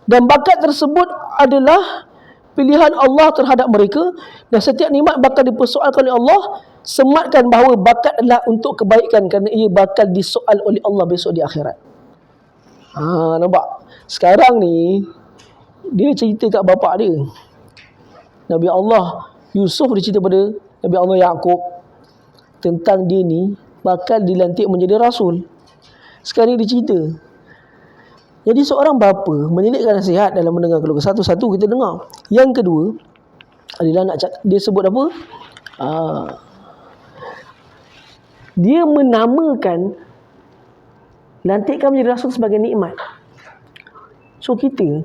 Speaker 1: Dan bakat tersebut adalah pilihan Allah terhadap mereka, dan setiap nikmat bakal dipersoalkan oleh Allah. Sematkan bahawa bakat adalah untuk kebaikan kerana ia bakal disoal oleh Allah besok di akhirat. Nampak? Sekarang ni dia cerita kat bapak dia. Nabi Allah Yusuf dia cerita pada Nabi Allah Yaqub tentang dia ni bakal dilantik menjadi rasul. Sekarang ni dia cerita. Jadi seorang bapa menyelitkan nasihat dalam mendengar keluh kesah. Satu kita dengar. Yang kedua adalah nak cakap, dia sebut apa? Dia menamakan lantikan menjadi rasul sebagai nikmat. So kita,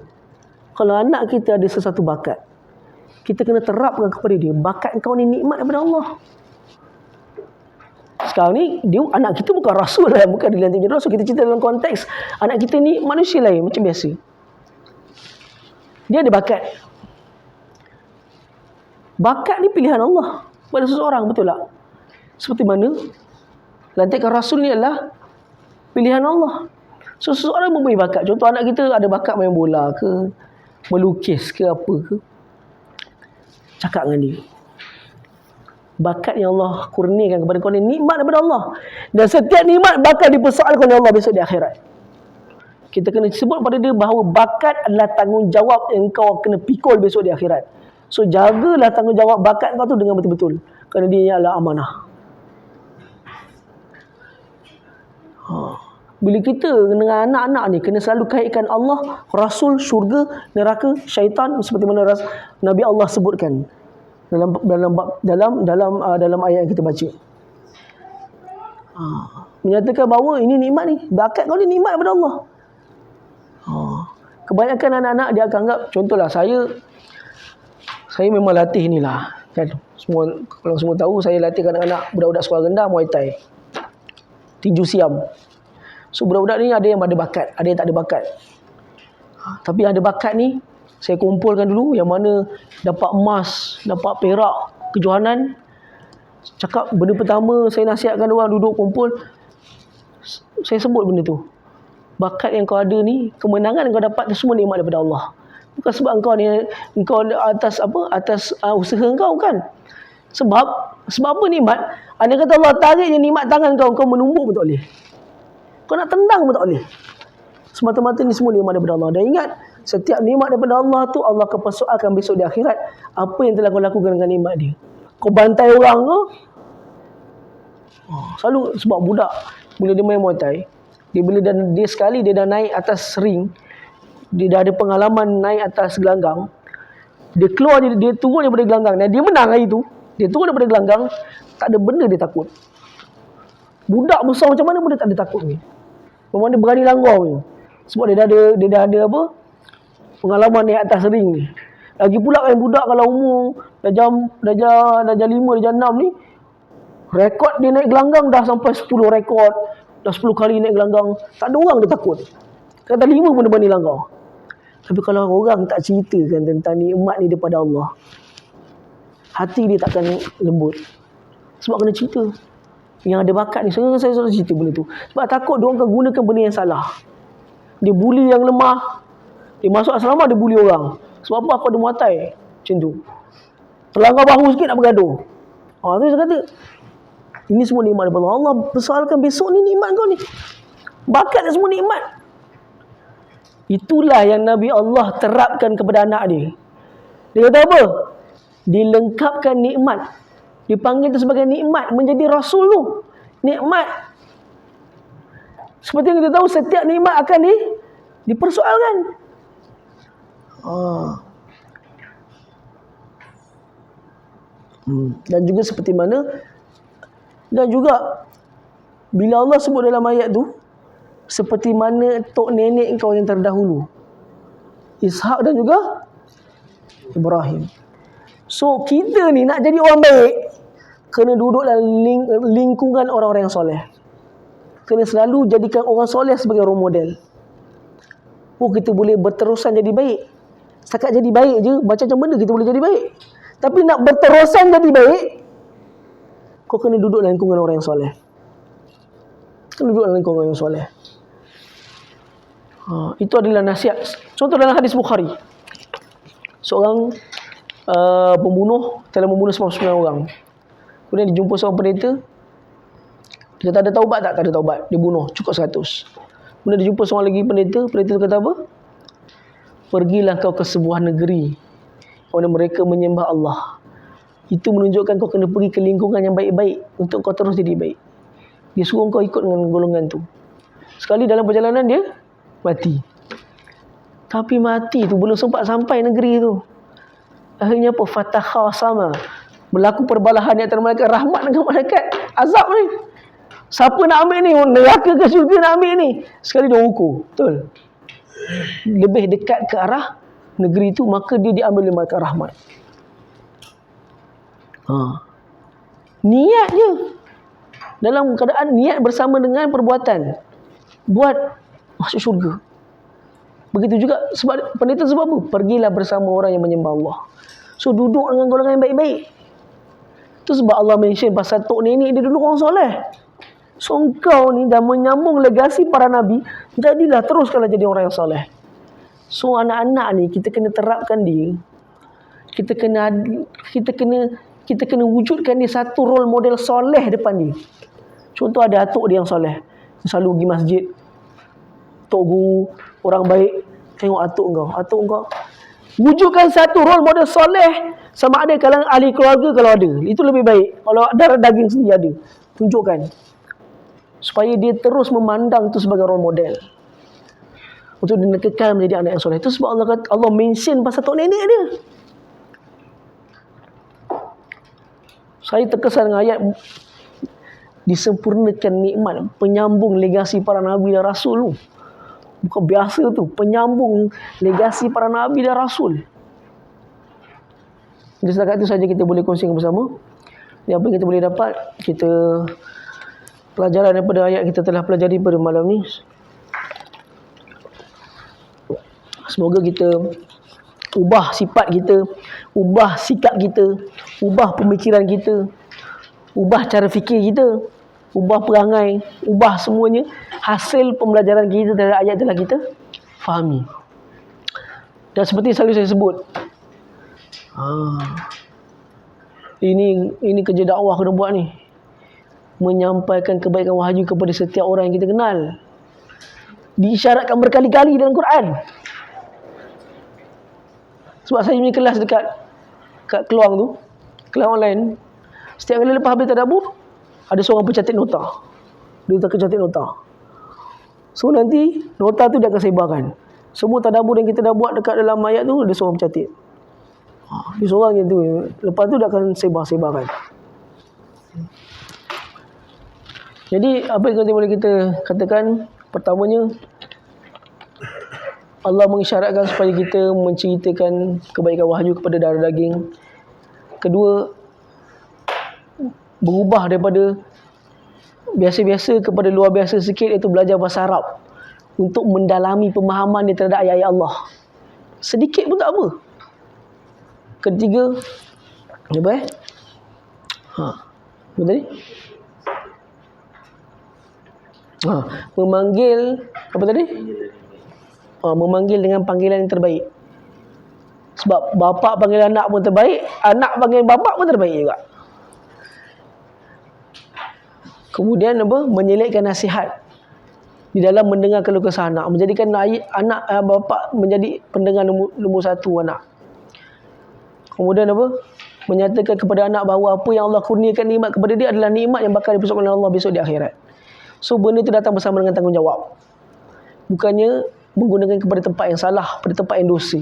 Speaker 1: kalau anak kita ada sesuatu bakat, kita kena terapkan kepada dia, bakat kau ni nikmat daripada Allah. Sekarang ni dia, anak kita bukan rasul lah, bukan dilantik menjadi rasul. Kita cerita dalam konteks anak kita ni manusia lain macam biasa. Dia ada bakat. Bakat ni pilihan Allah pada seseorang, betul tak? Seperti mana lantikan rasul ni adalah pilihan Allah. So seseorang mempunyai bakat. Contoh anak kita ada bakat main bola ke, melukis ke, apa ke, cakap dengan dia. Bakat yang Allah kurniakan kepada kau ni nikmat daripada Allah. Dan setiap nikmat bakal dipersoalkan oleh Allah besok di akhirat. Kita kena sebut pada dia bahawa bakat adalah tanggungjawab yang kau kena pikul besok di akhirat. So jagalah tanggungjawab bakat kau tu dengan betul-betul, kerana dia adalah amanah. Bila kita dengan anak-anak ni kena selalu kaitkan Allah, Rasul, syurga, neraka, syaitan, seperti mana Nabi Allah sebutkan dalam ayat yang kita baca. Menyatakan bahawa ini nikmat ni, bakat kau ni nikmat daripada Allah. Kebanyakan anak-anak dia akan anggap, contohlah saya memang latih ni lah kan. Kalau semua tahu, saya latih anak-anak budak-budak sekolah rendah Muay Thai, tinju siam. So budak-budak ni ada yang ada bakat, ada yang tak ada bakat. Tapi yang ada bakat ni saya kumpulkan dulu, yang mana dapat emas, dapat perak kejohanan. Cakap benda pertama saya nasihatkan orang duduk kumpul, saya sebut benda tu. Bakat yang kau ada ni, kemenangan yang kau dapat tu semua nikmat daripada Allah. Bukan sebab engkau atas usaha engkau, kan? Sebab apa nikmat? Andai kata Allah tarik je nikmat tangan kau menumbuk pun tak boleh. Kau nak tendang pun tak boleh. Semata-mata ni semua nikmat daripada Allah. Dan ingat, setiap nikmat daripada Allah tu Allah akan persoalkan besok di akhirat. Apa yang telah kau lakukan dengan nikmat dia? Kau bantai orang ke? Selalu sebab budak bila dia main Muay Thai, dia sekali dia dah naik atas ring, dia dah ada pengalaman naik atas gelanggang, dia keluar, dia turun daripada gelanggang dan dia menang hari tu. Dia turun daripada gelanggang, tak ada benda dia takut. Budak besar macam mana pun dia tak ada takut ni. Memang dia berani langgar punya. Sebab dia dah ada apa? Pengalaman naik atas ring ni. Lagi pula kan budak kalau umur dah jam 5, dah jam 6 ni, rekod dia naik gelanggang dah sampai 10 rekod. Dah 10 kali naik gelanggang. Tak ada orang dia takut. Kata 5 pun dia berani langgar. Tapi kalau orang tak ceritakan tentang nikmat ni daripada Allah, hati dia takkan lembut. Sebab kena cerita. Yang ada bakat ni, saya selalu cerita benda tu. Sebab takut dia orang akan gunakan benda yang salah. Dia bully yang lemah. Dia masuk asrama, dia bully orang. Sebab apa? Aku ada Muay Thai. Macam tu. Terlanggar bahu sikit nak bergaduh. Tu saya kata, ini semua nikmat daripada Allah. Allah persoalkan besok ni nikmat kau ni. Bakat ni semua nikmat. Itulah yang Nabi Allah terapkan kepada anak dia. Dia kata apa? Dilengkapkan nikmat Dipanggil itu sebagai nikmat. Menjadi Rasul tu nikmat. Seperti yang kita tahu, setiap nikmat akan dipersoalkan. Dan juga seperti mana, dan juga bila Allah sebut dalam ayat tu, seperti mana tok nenek kau yang terdahulu, Ishak dan juga Ibrahim. So kita ni nak jadi orang baik, kena duduk dalam lingkungan orang-orang yang soleh. Kena selalu jadikan orang soleh sebagai role model. Kita boleh berterusan jadi baik. Setakat jadi baik je, macam mana kita boleh jadi baik? Tapi nak berterusan jadi baik, kau kena duduk dalam lingkungan orang yang soleh. Kena duduk dalam lingkungan orang yang soleh. Itu adalah nasihat. Contoh dalam hadis Bukhari, seorang pembunuh telah membunuh 99 orang. Kemudian dijumpa seorang pendeta. Dia kata, ada taubat tak? Tak ada taubat. Dia bunuh, cukup 100. Kemudian dijumpa seorang lagi pendeta. Pendeta tu kata apa? Pergilah kau ke sebuah negeri mana mereka menyembah Allah. Itu menunjukkan kau kena pergi ke lingkungan yang baik-baik untuk kau terus jadi baik. Dia suruh kau ikut dengan golongan tu. Sekali dalam perjalanan dia mati. Tapi mati tu belum sempat sampai negeri tu, akhirnya apa? Fatah sama, berlaku perbalahan di antara malaikat rahmat dengan malaikat azab ni. Siapa nak ambil ni? Neraka ke syurga nak ambil ni? Sekali dia ukur. Betul. Lebih dekat ke arah negeri tu, maka dia diambil oleh malaikat rahmat. Niat je. Dalam keadaan niat bersama dengan perbuatan, buat masuk syurga. Begitu juga sebab pendeta sebab apa? Pergilah bersama orang yang menyembah Allah. So duduk dengan golongan yang baik-baik. Itu sebab Allah mention pasal tok nenek dia dulu orang soleh. So engkau ni dah menyambung legasi para nabi, jadilah teruskanlah jadi orang yang soleh. So anak-anak ni kita kena terapkan dia. Kita kena wujudkan dia satu role model soleh depan dia. Contoh ada atuk dia yang soleh, selalu pergi masjid. Tok guru, orang baik, tengok atuk kau. Wujudkan satu role model soleh, sama ada kalangan ahli keluarga kalau ada. Itu lebih baik. Kalau darah daging sendiri ada, tunjukkan. Supaya dia terus memandang itu sebagai role model, untuk dia kekal menjadi anak yang soleh. Itu sebab Allah mention pasal tok nenek dia. Saya terkesan dengan ayat disempurnakan nikmat, penyambung legasi para nabi dan rasul tu. Bukan biasa tu, penyambung legasi para nabi dan rasul. Jadi setakat itu saja kita boleh kongsikan bersama. Apa yang kita boleh dapat, kita pelajaran daripada ayat kita telah pelajari pada malam ni. Semoga kita ubah sifat kita, ubah sikap kita, ubah pemikiran kita, ubah cara fikir kita, ubah perangai, ubah semuanya hasil pembelajaran kita dari ayat telah kita fahami. Dan seperti selalu saya sebut, ini kerja dakwah kena buat ni, menyampaikan kebaikan wahyu kepada setiap orang yang kita kenal. Diisyaratkan berkali-kali dalam Quran. Sebab saya punya kelas dekat Keluang tu, kelas online, setiap kali lepas habis tadabbur, ada seorang pencatat nota. Dia tak catat nota. So nanti nota tu dia akan sebarkan. Semua tadabbur yang kita dah buat dekat dalam ayat tu, ada seorang pencatat. Dia seorang je tu. Lepas tu dia akan sebarkan. Jadi apa yang boleh kita katakan, pertamanya Allah mengisyaratkan supaya kita menceritakan kebaikan wahyu kepada darah daging. Kedua, berubah daripada biasa-biasa kepada luar biasa sikit, iaitu belajar bahasa Arab untuk mendalami pemahaman dia terhadap ayat-ayat Allah. Sedikit pun tak apa. Ketiga, apa apa tadi? Memanggil apa tadi? Memanggil dengan panggilan yang terbaik. Sebab bapa panggil anak pun terbaik, anak panggil bapa pun terbaik juga. Kemudian apa? Menyelitkan nasihat di dalam mendengar keluh kesah anak, menjadikan anak bapa menjadi pendengar nombor satu anak. Kemudian apa? menyatakan kepada anak bahawa apa yang Allah kurniakan nikmat kepada dia adalah nikmat yang bakal dipersoalkan oleh Allah besok di akhirat. So benda itu datang bersama dengan tanggungjawab. Bukannya menggunakan kepada tempat yang salah, pada tempat yang dosa.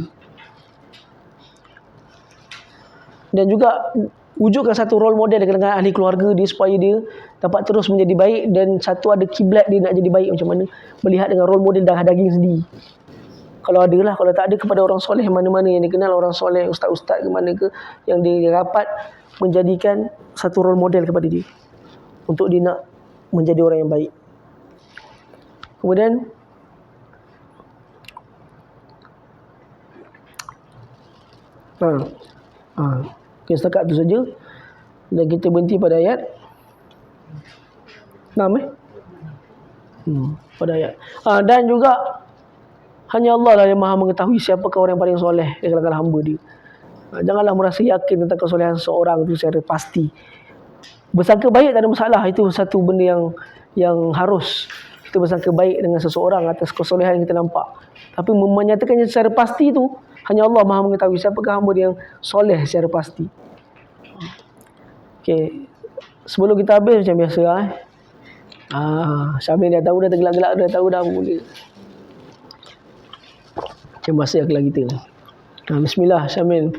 Speaker 1: Dan juga wujudkan satu role model dengan ahli keluarga dia supaya dia dapat terus menjadi baik, dan satu ada kiblat dia nak jadi baik macam mana, melihat dengan role model darah daging sendiri. Kalau ada lah, kalau tak ada kepada orang soleh mana-mana yang dikenal, orang soleh, ustaz-ustaz ke mana ke yang dia rapat, menjadikan satu role model kepada dia untuk dia nak menjadi orang yang baik. Kemudian okay, setakat tu saja, dan kita berhenti pada ayat 6 pada ayat dan juga hanya Allah lah yang maha mengetahui siapakah orang yang paling soleh di kalangan hamba dia. Janganlah merasa yakin tentang kesolehan seseorang itu secara pasti. Bersangka baik tak ada masalah, itu satu benda yang harus kita bersangka baik dengan seseorang atas kesolehan yang kita nampak. Tapi menyatakannya secara pasti itu hanya Allah maha mengetahui siapakah hamba dia yang soleh secara pasti. Okey, sebelum kita habis macam biasa Syamil dah tahu, dah tergelak-gelak, dah tahu dah mula. Macam bahasa akhlak kita. Bismillah Syamil.